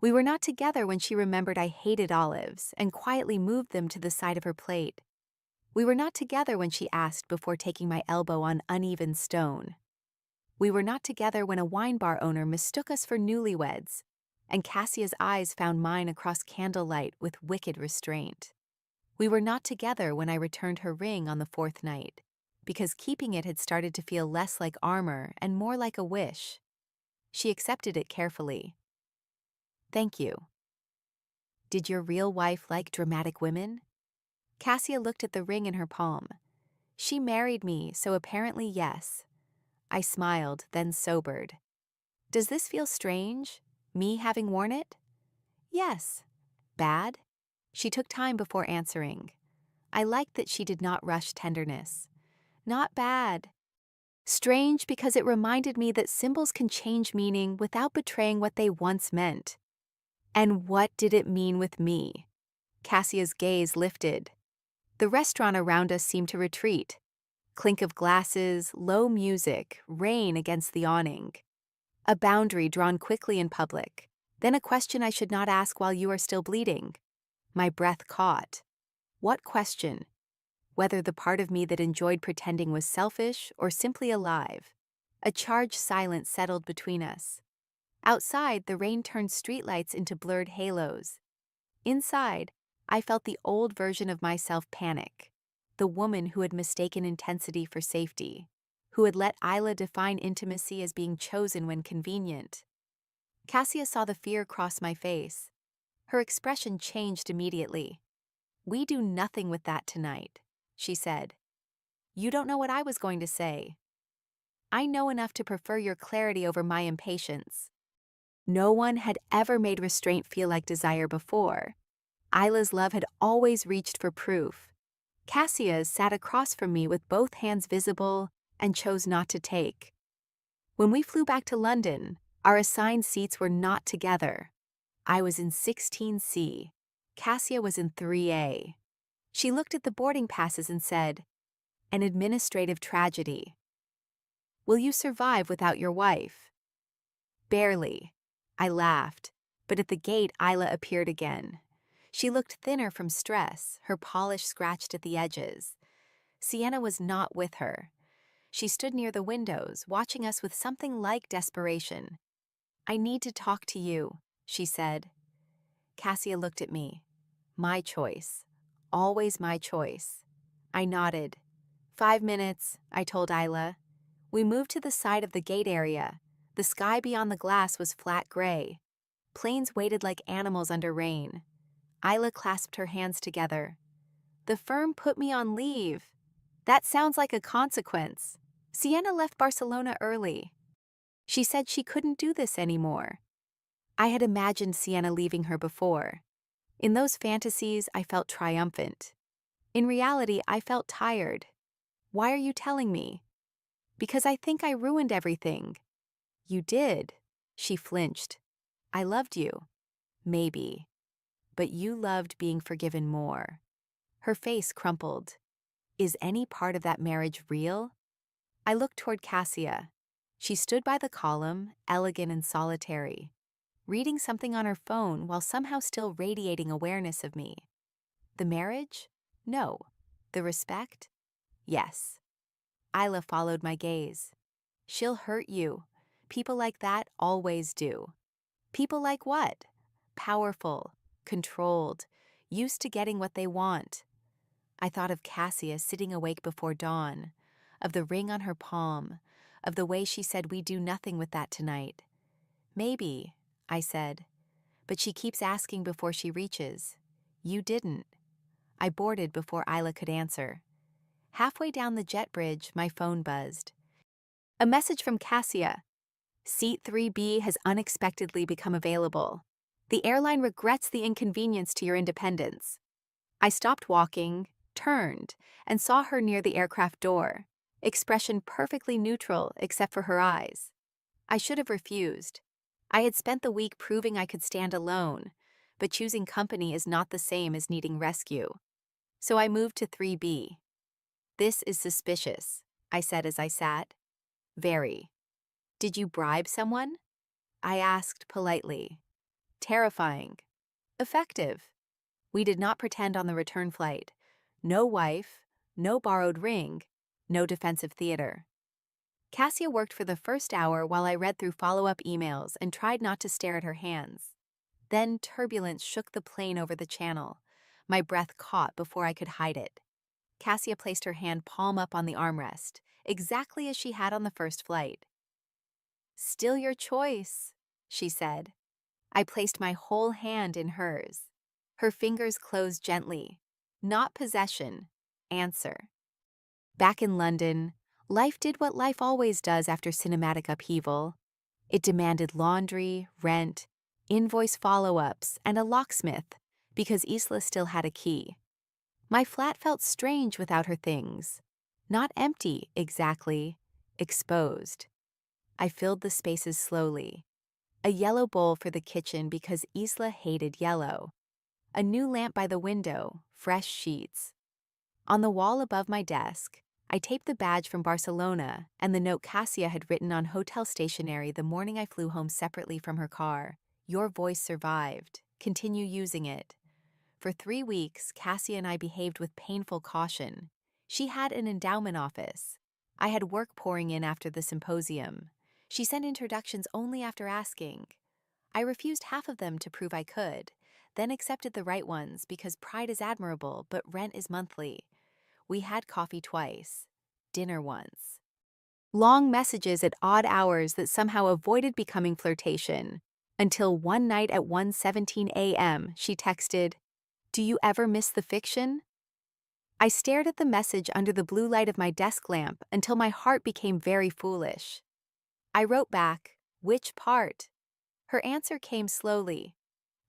We were not together when she remembered I hated olives and quietly moved them to the side of her plate. We were not together when she asked before taking my elbow on uneven stone. We were not together when a wine bar owner mistook us for newlyweds, and Cassia's eyes found mine across candlelight with wicked restraint. We were not together when I returned her ring on the 4th night, because keeping it had started to feel less like armor and more like a wish. She accepted it carefully. "Thank you." "Did your real wife like dramatic women?" Cassia looked at the ring in her palm. "She married me, so apparently yes." I smiled, then sobered. "Does this feel strange, me having worn it?" "Yes." "Bad?" She took time before answering. I liked that she did not rush tenderness. "Not bad." Strange because it reminded me that symbols can change meaning without betraying what they once meant. And what did it mean with me? Cassia's gaze lifted. The restaurant around us seemed to retreat. Clink of glasses, low music, rain against the awning. A boundary drawn quickly in public, then a question I should not ask while you are still bleeding. My breath caught. What question? Whether the part of me that enjoyed pretending was selfish or simply alive. A charged silence settled between us. Outside, the rain turned streetlights into blurred halos. Inside, I felt the old version of myself panic. The woman who had mistaken intensity for safety, who had let Isla define intimacy as being chosen when convenient. Cassia saw the fear cross my face. Her expression changed immediately. "We do nothing with that tonight," she said. "You don't know what I was going to say." "I know enough to prefer your clarity over my impatience." No one had ever made restraint feel like desire before. Isla's love had always reached for proof. Cassia's sat across from me with both hands visible and chose not to take. When we flew back to London, our assigned seats were not together. I was in 16C. Cassia was in 3A. She looked at the boarding passes and said, "An administrative tragedy." "Will you survive without your wife?" "Barely." I laughed, but at the gate Isla appeared again. She looked thinner from stress, her polish scratched at the edges. Sienna was not with her. She stood near the windows, watching us with something like desperation. "I need to talk to you," she said. Cassia looked at me. My choice. Always my choice. I nodded. 5 minutes, I told Isla. We moved to the side of the gate area. The sky beyond the glass was flat gray. Planes waited like animals under rain. Isla clasped her hands together. "The firm put me on leave." "That sounds like a consequence." "Sienna left Barcelona early." She said she couldn't do this anymore. I had imagined Sienna leaving her before. In those fantasies, I felt triumphant. In reality, I felt tired. Why are you telling me? Because I think I ruined everything. You did. She flinched. I loved you. Maybe. But you loved being forgiven more. Her face crumpled. Is any part of that marriage real? I looked toward Cassia. She stood by the column, elegant and solitary, reading something on her phone while somehow still radiating awareness of me. The marriage? No. The respect? Yes. Isla followed my gaze. She'll hurt you. People like that always do. People like what? Powerful, controlled, used to getting what they want. I thought of Cassia sitting awake before dawn, of the ring on her palm, of the way she said we do nothing with that tonight. Maybe, I said, but she keeps asking before she reaches. You didn't. I boarded before Isla could answer. Halfway down the jet bridge, my phone buzzed. A message from Cassia. Seat 3B has unexpectedly become available. The airline regrets the inconvenience to your independence. I stopped walking, turned, and saw her near the aircraft door, expression perfectly neutral except for her eyes. I should have refused. I had spent the week proving I could stand alone, but choosing company is not the same as needing rescue. So I moved to 3B. This is suspicious, I said as I sat. Very. Did you bribe someone? I asked politely. Terrifying. Effective. We did not pretend on the return flight. No wife, no borrowed ring, no defensive theater. Cassia worked for the first hour while I read through follow-up emails and tried not to stare at her hands. Then turbulence shook the plane over the channel. My breath caught before I could hide it. Cassia placed her hand palm up on the armrest, exactly as she had on the first flight. Still your choice, she said. I placed my whole hand in hers. Her fingers closed gently. Not possession. Answer. Back in London, life did what life always does after cinematic upheaval. It demanded laundry, rent, invoice follow-ups, and a locksmith, because Isla still had a key. My flat felt strange without her things. Not empty, exactly. Exposed. I filled the spaces slowly. A yellow bowl for the kitchen because Isla hated yellow. A new lamp by the window, fresh sheets. On the wall above my desk, I taped the badge from Barcelona and the note Cassia had written on hotel stationery the morning I flew home separately from her car. Your voice survived. Continue using it. For 3 weeks, Cassia and I behaved with painful caution. She had an endowment office. I had work pouring in after the symposium. She sent introductions only after asking. I refused half of them to prove I could, then accepted the right ones because pride is admirable, but rent is monthly. We had coffee twice, dinner once. Long messages at odd hours that somehow avoided becoming flirtation, until one night at 1:17 a.m. she texted, "Do you ever miss the fiction?" I stared at the message under the blue light of my desk lamp until my heart became very foolish. I wrote back, "Which part?" Her answer came slowly,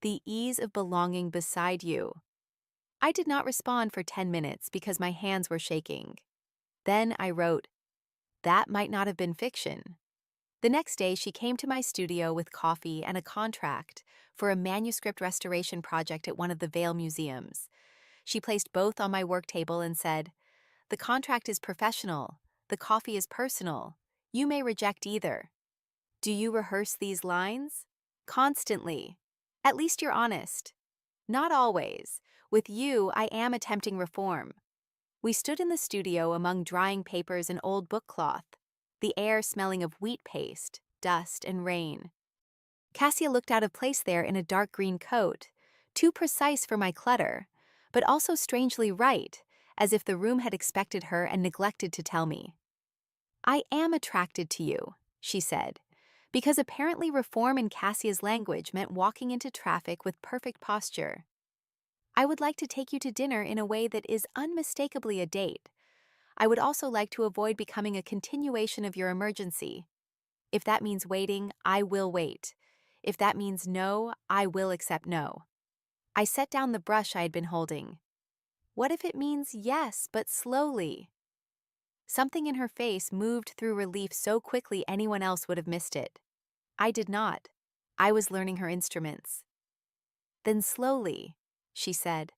"The ease of belonging beside you." I did not respond for 10 minutes because my hands were shaking. Then I wrote, "That might not have been fiction." The next day she came to my studio with coffee and a contract for a manuscript restoration project at one of the Vale museums. She placed both on my work table and said, "The contract is professional. The coffee is personal. You may reject either." Do you rehearse these lines? Constantly. At least you're honest. Not always. With you, I am attempting reform. We stood in the studio among drying papers and old book cloth, the air smelling of wheat paste, dust, and rain. Cassia looked out of place there in a dark green coat, too precise for my clutter, but also strangely right, as if the room had expected her and neglected to tell me. I am attracted to you, she said, because apparently reform in Cassia's language meant walking into traffic with perfect posture. I would like to take you to dinner in a way that is unmistakably a date. I would also like to avoid becoming a continuation of your emergency. If that means waiting, I will wait. If that means no, I will accept no. I set down the brush I had been holding. What if it means yes, but slowly? Something in her face moved through relief so quickly anyone else would have missed it. I did not. I was learning her instruments. Then slowly, she said.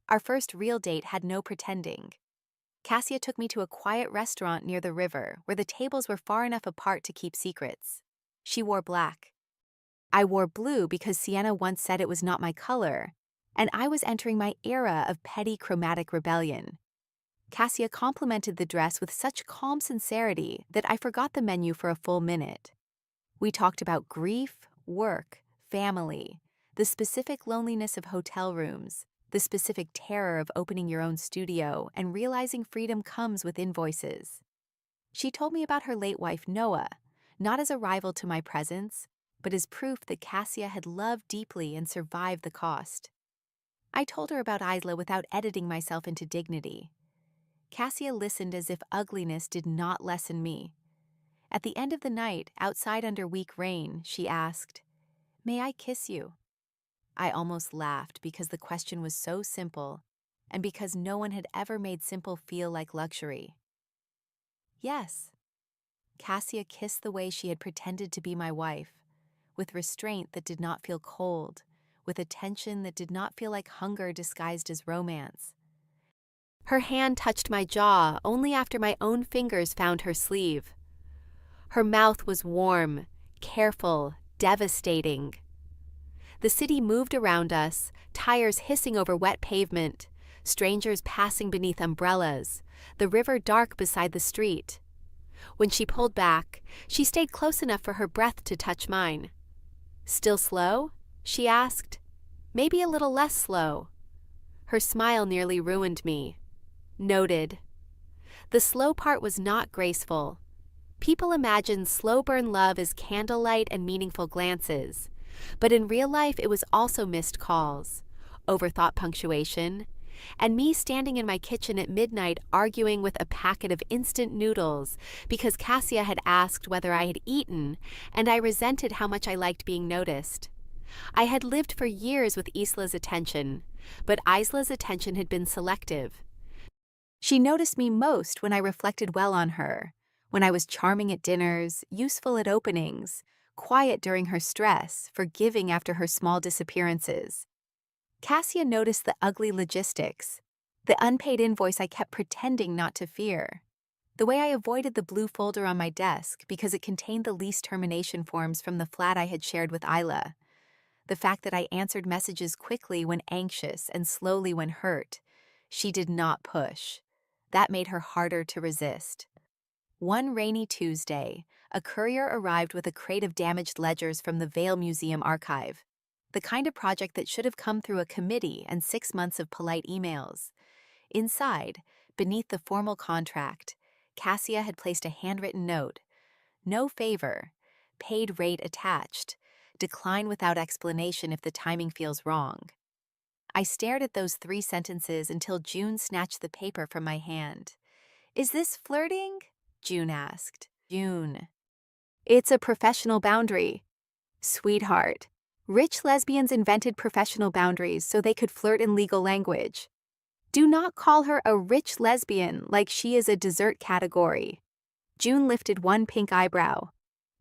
Our first real date had no pretending. Cassia took me to a quiet restaurant near the river where the tables were far enough apart to keep secrets. She wore black. I wore blue because Sienna once said it was not my color, and I was entering my era of petty chromatic rebellion. Cassia complimented the dress with such calm sincerity that I forgot the menu for a full minute. We talked about grief, work, family, the specific loneliness of hotel rooms, the specific terror of opening your own studio and realizing freedom comes with invoices. She told me about her late wife, Noah, not as a rival to my presence, but as proof that Cassia had loved deeply and survived the cost. I told her about Isla without editing myself into dignity. Cassia listened as if ugliness did not lessen me. At the end of the night, outside under weak rain, she asked, "May I kiss you?" I almost laughed because the question was so simple, and because no one had ever made simple feel like luxury. Yes. Cassia kissed the way she had pretended to be my wife, with restraint that did not feel cold, with attention that did not feel like hunger disguised as romance. Her hand touched my jaw only after my own fingers found her sleeve. Her mouth was warm, careful, devastating. The city moved around us, tires hissing over wet pavement, strangers passing beneath umbrellas, the river dark beside the street. When she pulled back, she stayed close enough for her breath to touch mine. "Still slow?" she asked. "Maybe a little less slow." Her smile nearly ruined me. Noted. The slow part was not graceful. People imagine slow burn love as candlelight and meaningful glances. But in real life, it was also missed calls, overthought punctuation, and me standing in my kitchen at midnight arguing with a packet of instant noodles because Cassia had asked whether I had eaten, and I resented how much I liked being noticed. I had lived for years with Isla's attention, but Isla's attention had been selective. She noticed me most when I reflected well on her, when I was charming at dinners, useful at openings, quiet during her stress, forgiving after her small disappearances. Cassia noticed the ugly logistics, the unpaid invoice I kept pretending not to fear, the way I avoided the blue folder on my desk because it contained the lease termination forms from the flat I had shared with Isla, the fact that I answered messages quickly when anxious and slowly when hurt. She did not push. That made her harder to resist. One rainy Tuesday, a courier arrived with a crate of damaged ledgers from the Vale Museum archive, the kind of project that should have come through a committee and 6 months of polite emails. Inside, beneath the formal contract, Cassia had placed a handwritten note. No favor. Paid rate attached. Decline without explanation if the timing feels wrong. I stared at those 3 sentences until June snatched the paper from my hand. "Is this flirting?" June asked. June. "It's a professional boundary." Sweetheart. Rich lesbians invented professional boundaries so they could flirt in legal language. Do not call her a rich lesbian like she is a dessert category. June lifted one pink eyebrow.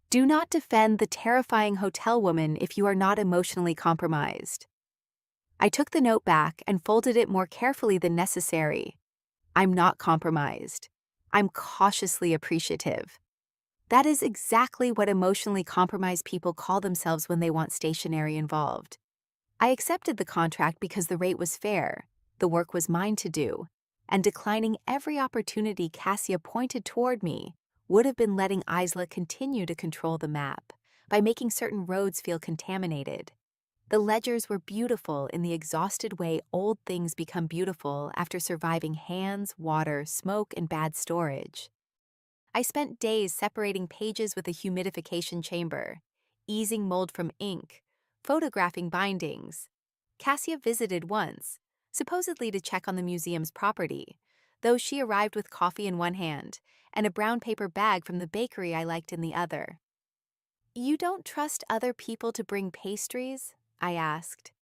Do not defend the terrifying hotel woman if you are not emotionally compromised. I took the note back and folded it more carefully than necessary. I'm not compromised. I'm cautiously appreciative. That is exactly what emotionally compromised people call themselves when they want stationery involved. I accepted the contract because the rate was fair, the work was mine to do, and declining every opportunity Cassia pointed toward me would have been letting Isla continue to control the map by making certain roads feel contaminated. The ledgers were beautiful in the exhausted way old things become beautiful after surviving hands, water, smoke, and bad storage. I spent days separating pages with a humidification chamber, easing mold from ink, photographing bindings. Cassia visited once, supposedly to check on the museum's property, though she arrived with coffee in one hand and a brown paper bag from the bakery I liked in the other. You don't trust other people to bring pastries? I asked.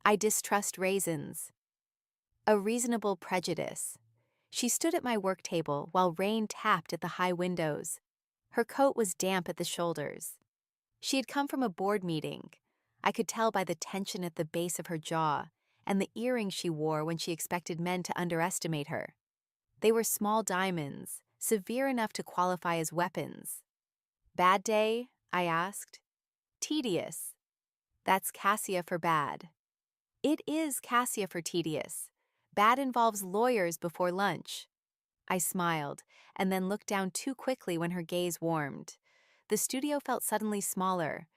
I distrust raisins. A reasonable prejudice. She stood at my work table while rain tapped at the high windows. Her coat was damp at the shoulders. She had come from a board meeting. I could tell by the tension at the base of her jaw and the earrings she wore when she expected men to underestimate her. They were small diamonds, severe enough to qualify as weapons. Bad day? I asked. Tedious. That's Cassia for bad. It is Cassia for tedious. Bad involves lawyers before lunch. I smiled, and then looked down too quickly when her gaze warmed. The studio felt suddenly smaller.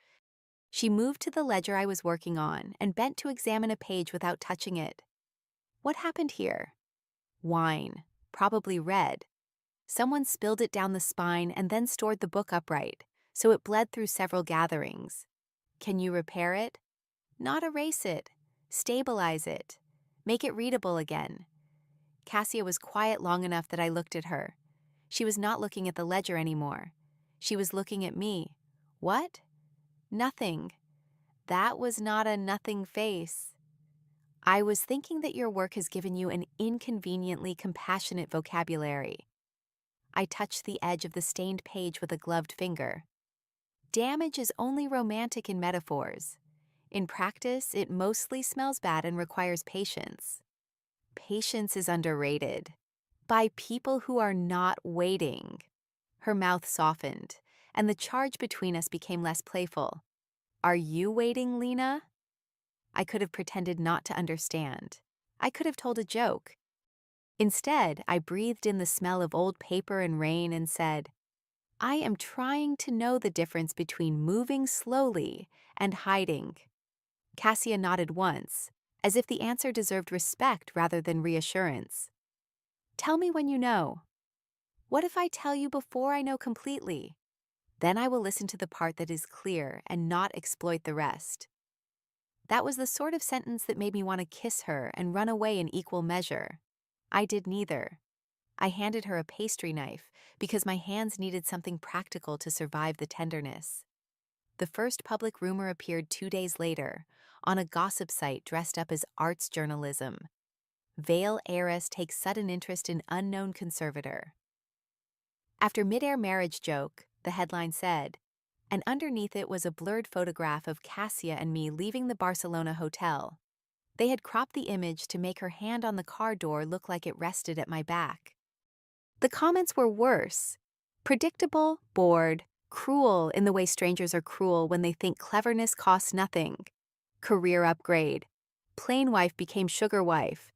She moved to the ledger I was working on and bent to examine a page without touching it. What happened here? Wine, probably red. Someone spilled it down the spine and then stored the book upright, so it bled through several gatherings. Can you repair it? Not erase it. Stabilize it. Make it readable again. Cassia was quiet long enough that I looked at her. She was not looking at the ledger anymore. She was looking at me. What? Nothing. That was not a nothing face. I was thinking that your work has given you an inconveniently compassionate vocabulary. I touched the edge of the stained page with a gloved finger. Damage is only romantic in metaphors. In practice, it mostly smells bad and requires patience. Patience is underrated. By people who are not waiting. Her mouth softened, and the charge between us became less playful. Are you waiting, Lena? I could have pretended not to understand. I could have told a joke. Instead, I breathed in the smell of old paper and rain and said, I am trying to know the difference between moving slowly and hiding. Cassia nodded once, as if the answer deserved respect rather than reassurance. Tell me when you know. What if I tell you before I know completely? Then I will listen to the part that is clear and not exploit the rest. That was the sort of sentence that made me want to kiss her and run away in equal measure. I did neither. I handed her a pastry knife because my hands needed something practical to survive the tenderness. The first public rumor appeared 2 days later, on a gossip site dressed up as arts journalism. Vale heiress takes sudden interest in unknown conservator. After mid-air marriage joke, the headline said, and underneath it was a blurred photograph of Cassia and me leaving the Barcelona hotel. They had cropped the image to make her hand on the car door look like it rested at my back. The comments were worse. Predictable, bored, cruel in the way strangers are cruel when they think cleverness costs nothing. Career upgrade. Plain wife became sugar wife.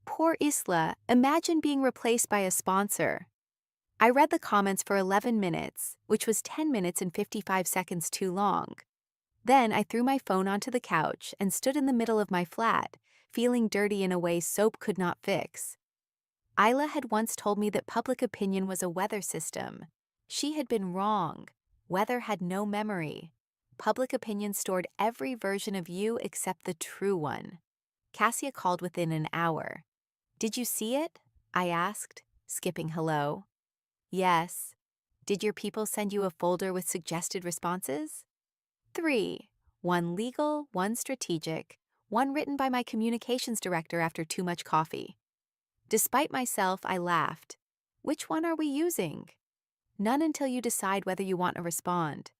Poor Isla, imagine being replaced by a sponsor. I read the comments for 11 minutes, which was 10 minutes and 55 seconds too long. Then I threw my phone onto the couch and stood in the middle of my flat, feeling dirty in a way soap could not fix. Isla had once told me that public opinion was a weather system. She had been wrong. Weather had no memory. Public opinion stored every version of you except the true one. Cassia called within an hour. Did you see it? I asked, skipping hello. Yes. Did your people send you a folder with suggested responses? 3. 1 legal, 1 strategic, 1 written by my communications director after too much coffee. Despite myself, I laughed. Which one are we using? None until you decide whether you want to respond.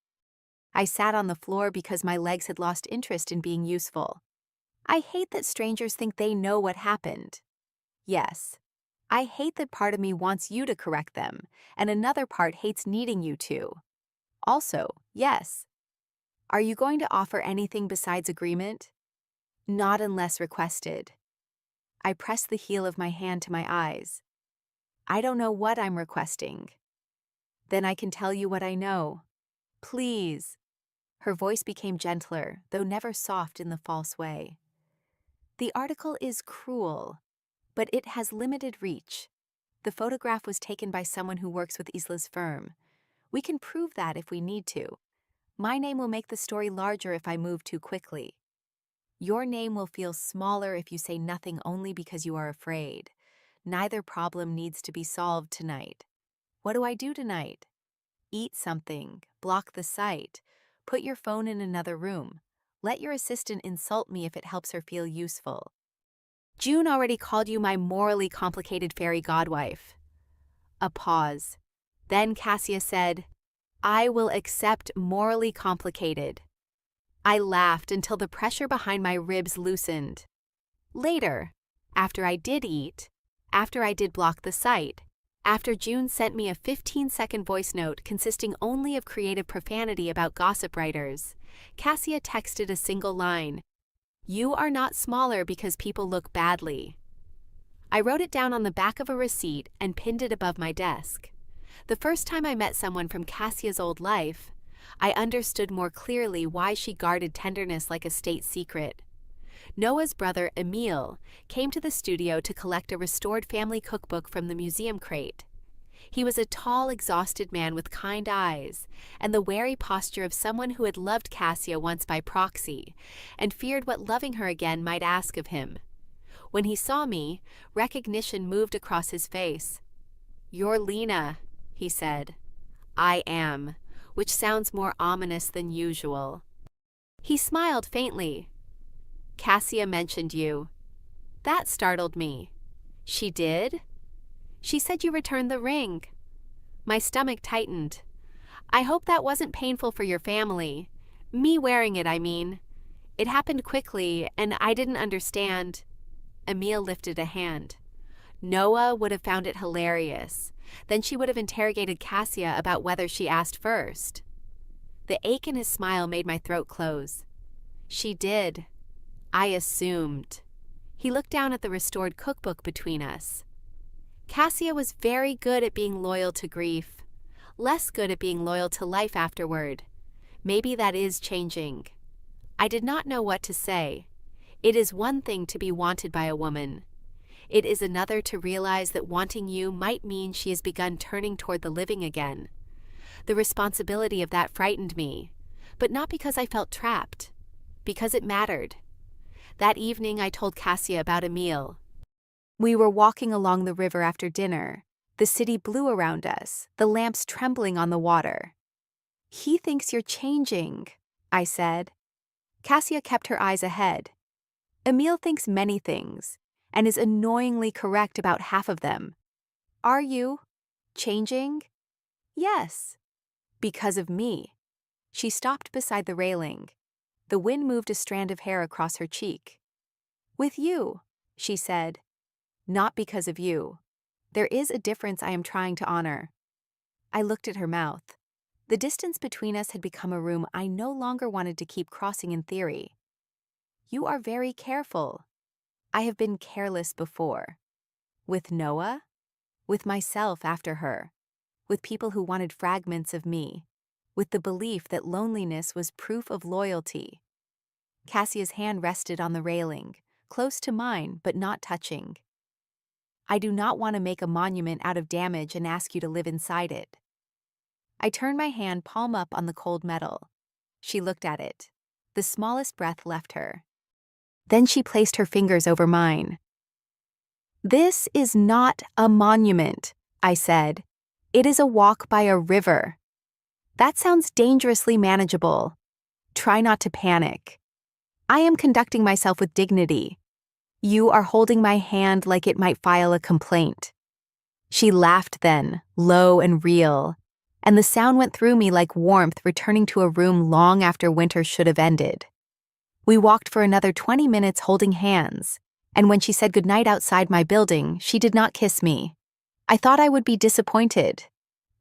I sat on the floor because my legs had lost interest in being useful. I hate that strangers think they know what happened. Yes. I hate that part of me wants you to correct them, and another part hates needing you to. Also, yes. Are you going to offer anything besides agreement? Not unless requested. I pressed the heel of my hand to my eyes. I don't know what I'm requesting. Then I can tell you what I know. Please. Her voice became gentler, though never soft in the false way. The article is cruel, but it has limited reach. The photograph was taken by someone who works with Isla's firm. We can prove that if we need to. My name will make the story larger if I move too quickly. Your name will feel smaller if you say nothing only because you are afraid. Neither problem needs to be solved tonight. What do I do tonight? Eat something, block the site, Put your phone in another room. Let your assistant insult me if it helps her feel useful. June already called you my morally complicated fairy godwife. A pause. Then Cassia said, I will accept morally complicated. I laughed until the pressure behind my ribs loosened. Later, after I did eat, after I did block the site, after June sent me a 15-second voice note consisting only of creative profanity about gossip writers, Cassia texted a single line, You are not smaller because people look badly. I wrote it down on the back of a receipt and pinned it above my desk. The first time I met someone from Cassia's old life, I understood more clearly why she guarded tenderness like a state secret. Noah's brother, Emil, came to the studio to collect a restored family cookbook from the museum crate. He was a tall, exhausted man with kind eyes and the wary posture of someone who had loved Cassia once by proxy and feared what loving her again might ask of him. When he saw me, recognition moved across his face. You're Lena, he said. I am, which sounds more ominous than usual. He smiled faintly. Cassia mentioned you. That startled me. She did? She said you returned the ring. My stomach tightened. I hope that wasn't painful for your family. Me wearing it, I mean. It happened quickly, and I didn't understand. Emil lifted a hand. Noah would have found it hilarious. Then she would have interrogated Cassia about whether she asked first. The ache in his smile made my throat close. She did. I assumed. He looked down at the restored cookbook between us. Cassia was very good at being loyal to grief, less good at being loyal to life afterward. Maybe that is changing. I did not know what to say. It is one thing to be wanted by a woman. It is another to realize that wanting you might mean she has begun turning toward the living again. The responsibility of that frightened me, but not because I felt trapped, because it mattered. That evening I told Cassia about Emil. We were walking along the river after dinner, the city blue around us, the lamps trembling on the water. He thinks you're changing, I said. Cassia kept her eyes ahead. Emil thinks many things, and is annoyingly correct about half of them. Are you changing? Yes. Because of me. She stopped beside the railing. The wind moved a strand of hair across her cheek. With you, she said. Not because of you. There is a difference I am trying to honor. I looked at her mouth. The distance between us had become a room I no longer wanted to keep crossing in theory. You are very careful. I have been careless before. With Noah? With myself after her. With people who wanted fragments of me. With the belief that loneliness was proof of loyalty. Cassia's hand rested on the railing, close to mine but not touching. I do not want to make a monument out of damage and ask you to live inside it. I turned my hand palm up on the cold metal. She looked at it. The smallest breath left her. Then she placed her fingers over mine. This is not a monument, I said. It is a walk by a river. That sounds dangerously manageable. Try not to panic. I am conducting myself with dignity. You are holding my hand like it might file a complaint. She laughed then, low and real, and the sound went through me like warmth returning to a room long after winter should have ended. We walked for another 20 minutes holding hands, and when she said goodnight outside my building, she did not kiss me. I thought I would be disappointed.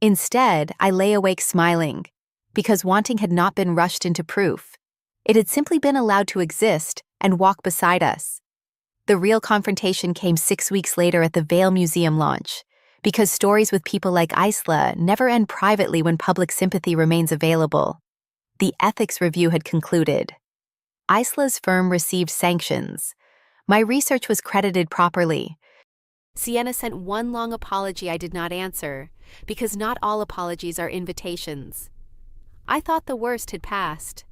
Instead, I lay awake smiling, because wanting had not been rushed into proof. It had simply been allowed to exist and walk beside us. The real confrontation came 6 weeks later at the Vale Museum launch, because stories with people like Isla never end privately when public sympathy remains available. The ethics review had concluded. Isla's firm received sanctions. My research was credited properly. Sienna sent one long apology I did not answer, because not all apologies are invitations. I thought the worst had passed.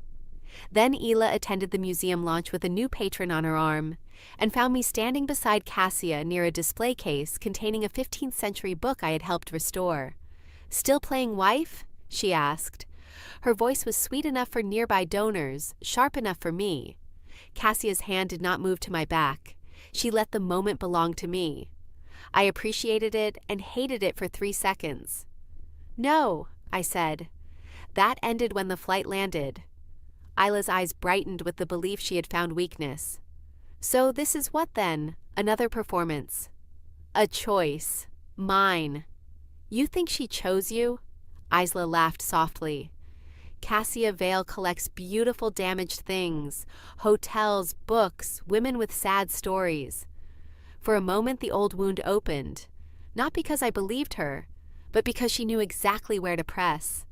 Then Ela attended the museum launch with a new patron on her arm, and found me standing beside Cassia near a display case containing a 15th century book I had helped restore. Still playing wife? She asked. Her voice was sweet enough for nearby donors, sharp enough for me. Cassia's hand did not move to my back. She let the moment belong to me. I appreciated it and hated it for 3 seconds. "No," I said. That ended when the flight landed. Isla's eyes brightened with the belief she had found weakness. "So this is what then? Another performance?" "A choice. Mine." "You think she chose you?" Isla laughed softly. "Cassia Vale collects beautiful damaged things. Hotels, books, women with sad stories." For a moment the old wound opened, not because I believed her, but because she knew exactly where to press.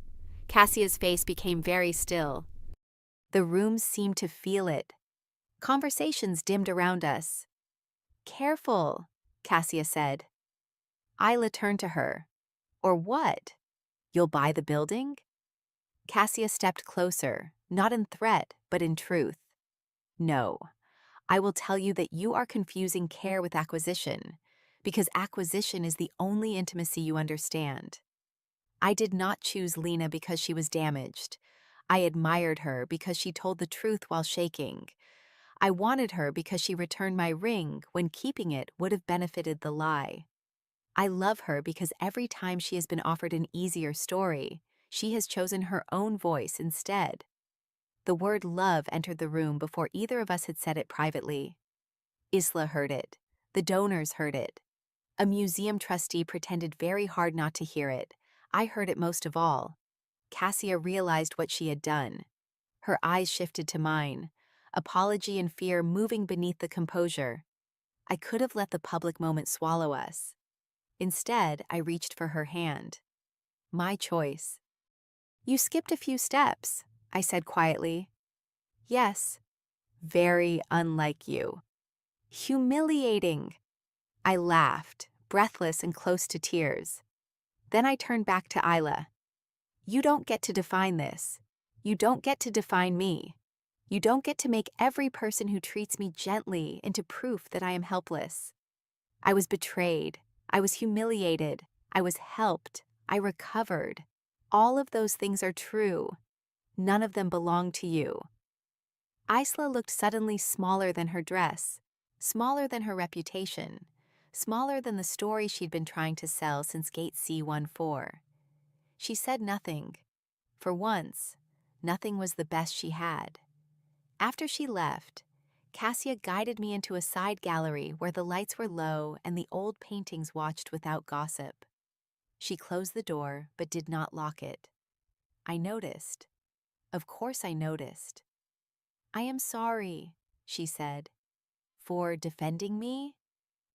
Cassia's face became very still. The room seemed to feel it. Conversations dimmed around us. "Careful," Cassia said. Isla turned to her. "Or what? You'll buy the building?" Cassia stepped closer, not in threat, but in truth. "No. I will tell you that you are confusing care with acquisition, because acquisition is the only intimacy you understand. I did not choose Lena because she was damaged. I admired her because she told the truth while shaking. I wanted her because she returned my ring when keeping it would have benefited the lie. I love her because every time she has been offered an easier story, she has chosen her own voice instead." The word love entered the room before either of us had said it privately. Isla heard it. The donors heard it. A museum trustee pretended very hard not to hear it. I heard it most of all. Cassia realized what she had done. Her eyes shifted to mine, apology and fear moving beneath the composure. I could have let the public moment swallow us. Instead, I reached for her hand. My choice. "You skipped a few steps," I said quietly. "Yes." "Very unlike you." "Humiliating." I laughed, breathless and close to tears. Then I turned back to Isla. "You don't get to define this. You don't get to define me. You don't get to make every person who treats me gently into proof that I am helpless. I was betrayed. I was humiliated. I was helped. I recovered. All of those things are true. None of them belong to you." Isla looked suddenly smaller than her dress, smaller than her reputation, smaller than the story she'd been trying to sell since Gate C14. She said nothing. For once, nothing was the best she had. After she left, Cassia guided me into a side gallery where the lights were low and the old paintings watched without gossip. She closed the door but did not lock it. I noticed. Of course I noticed. "I am sorry," she said. "For defending me?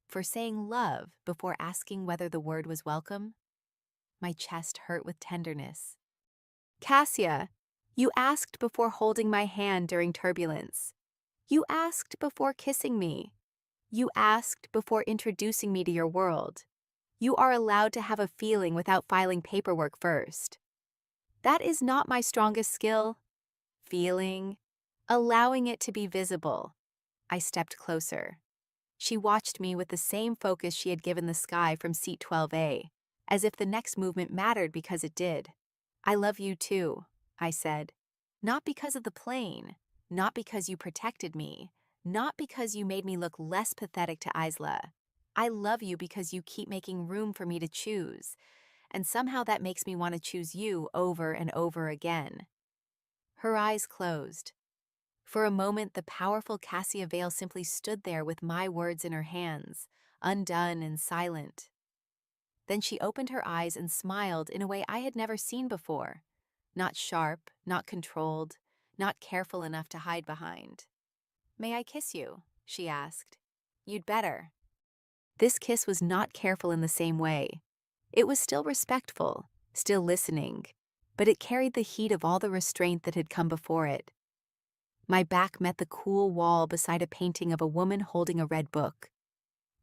For saying love before asking whether the word was welcome?" My chest hurt with tenderness. "Cassia, you asked before holding my hand during turbulence. You asked before kissing me. You asked before introducing me to your world. You are allowed to have a feeling without filing paperwork first. That is not my strongest skill. Feeling, allowing it to be visible." I stepped closer. She watched me with the same focus she had given the sky from seat 12A, as if the next movement mattered because it did. "I love you too," I said. "Not because of the plane, not because you protected me, not because you made me look less pathetic to Isla. I love you because you keep making room for me to choose, and somehow that makes me want to choose you over and over again." Her eyes closed. For a moment, the powerful Cassia Vale simply stood there with my words in her hands, undone and silent. Then she opened her eyes and smiled in a way I had never seen before. Not sharp, not controlled, not careful enough to hide behind. "May I kiss you?" she asked. "You'd better." This kiss was not careful in the same way. It was still respectful, still listening, but it carried the heat of all the restraint that had come before it. My back met the cool wall beside a painting of a woman holding a red book.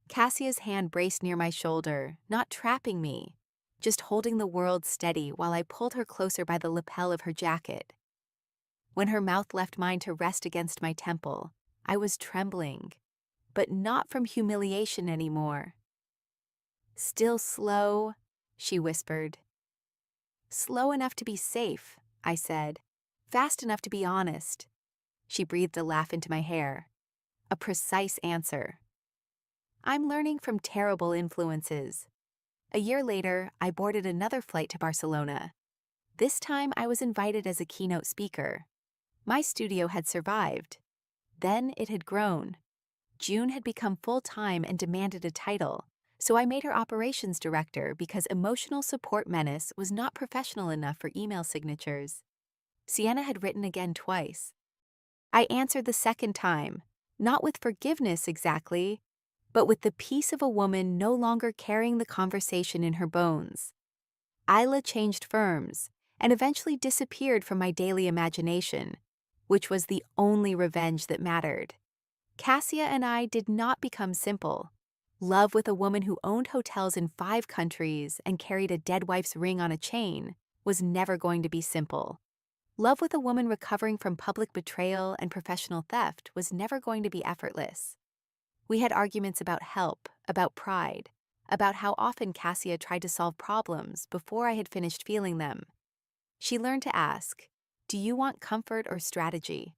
Cassia's hand braced near my shoulder, not trapping me, just holding the world steady while I pulled her closer by the lapel of her jacket. When her mouth left mine to rest against my temple, I was trembling, but not from humiliation anymore. "Still slow," she whispered. "Slow enough to be safe," I said, fast enough to be honest. She breathed a laugh into my hair. A precise answer. I'm learning from terrible influences. A year later, I boarded another flight to Barcelona. This time, I was invited as a keynote speaker. My studio had survived. Then it had grown. June had become full-time and demanded a title, so I made her operations director because emotional support menace was not professional enough for email signatures. Sienna had written again twice. I answered the second time, not with forgiveness exactly, but with the peace of a woman no longer carrying the conversation in her bones. Isla changed firms and eventually disappeared from my daily imagination, which was the only revenge that mattered. Cassia and I did not become simple. Love with a woman who owned hotels in 5 countries and carried a dead wife's ring on a chain was never going to be simple. Love with a woman recovering from public betrayal and professional theft was never going to be effortless. We had arguments about help, about pride, about how often Cassia tried to solve problems before I had finished feeling them. She learned to ask, "Do you want comfort or strategy?"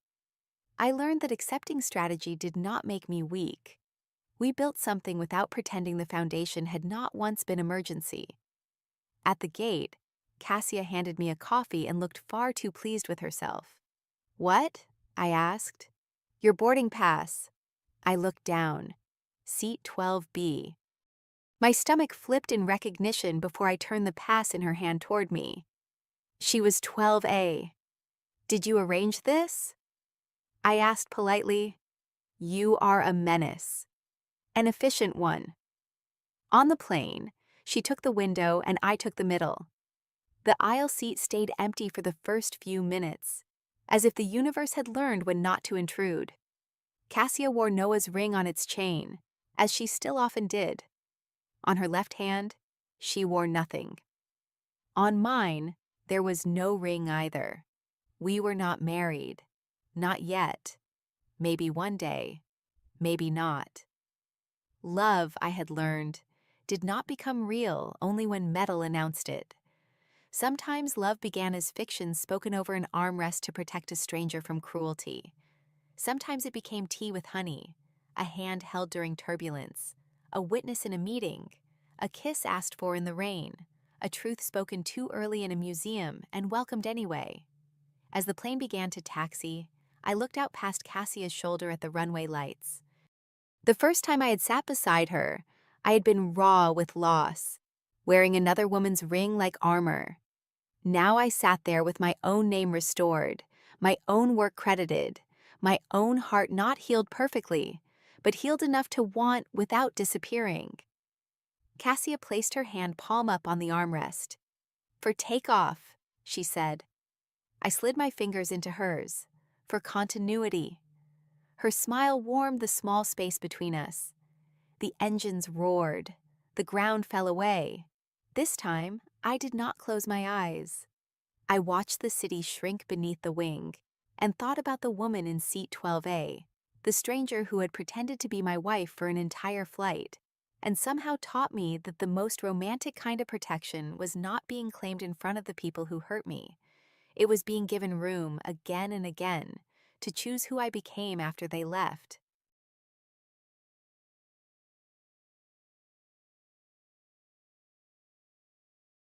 I learned that accepting strategy did not make me weak. We built something without pretending the foundation had not once been emergency. At the gate, Cassia handed me a coffee and looked far too pleased with herself. "What?" I asked. "Your boarding pass." I looked down. Seat 12B. My stomach flipped in recognition before I turned the pass in her hand toward me. She was 12A. "Did you arrange this?" I asked politely. "You are a menace." An efficient one. On the plane, she took the window and I took the middle. The aisle seat stayed empty for the first few minutes, as if the universe had learned when not to intrude. Cassia wore Noah's ring on its chain, as she still often did. On her left hand, she wore nothing. On mine, there was no ring either. We were not married. Not yet. Maybe one day. Maybe not. Love, I had learned, did not become real only when metal announced it. Sometimes love began as fiction spoken over an armrest to protect a stranger from cruelty. Sometimes it became tea with honey, a hand held during turbulence, a witness in a meeting, a kiss asked for in the rain, a truth spoken too early in a museum and welcomed anyway. As the plane began to taxi, I looked out past Cassia's shoulder at the runway lights. The first time I had sat beside her, I had been raw with loss, wearing another woman's ring like armor. Now I sat there with my own name restored, my own work credited, my own heart not healed perfectly, but healed enough to want without disappearing. Cassia placed her hand palm up on the armrest. "For takeoff," she said. I slid my fingers into hers. "For continuity." Her smile warmed the small space between us. The engines roared. The ground fell away. This time, I did not close my eyes. I watched the city shrink beneath the wing and thought about the woman in seat 12A, the stranger who had pretended to be my wife for an entire flight, and somehow taught me that the most romantic kind of protection was not being claimed in front of the people who hurt me. It was being given room again and again to choose who I became after they left.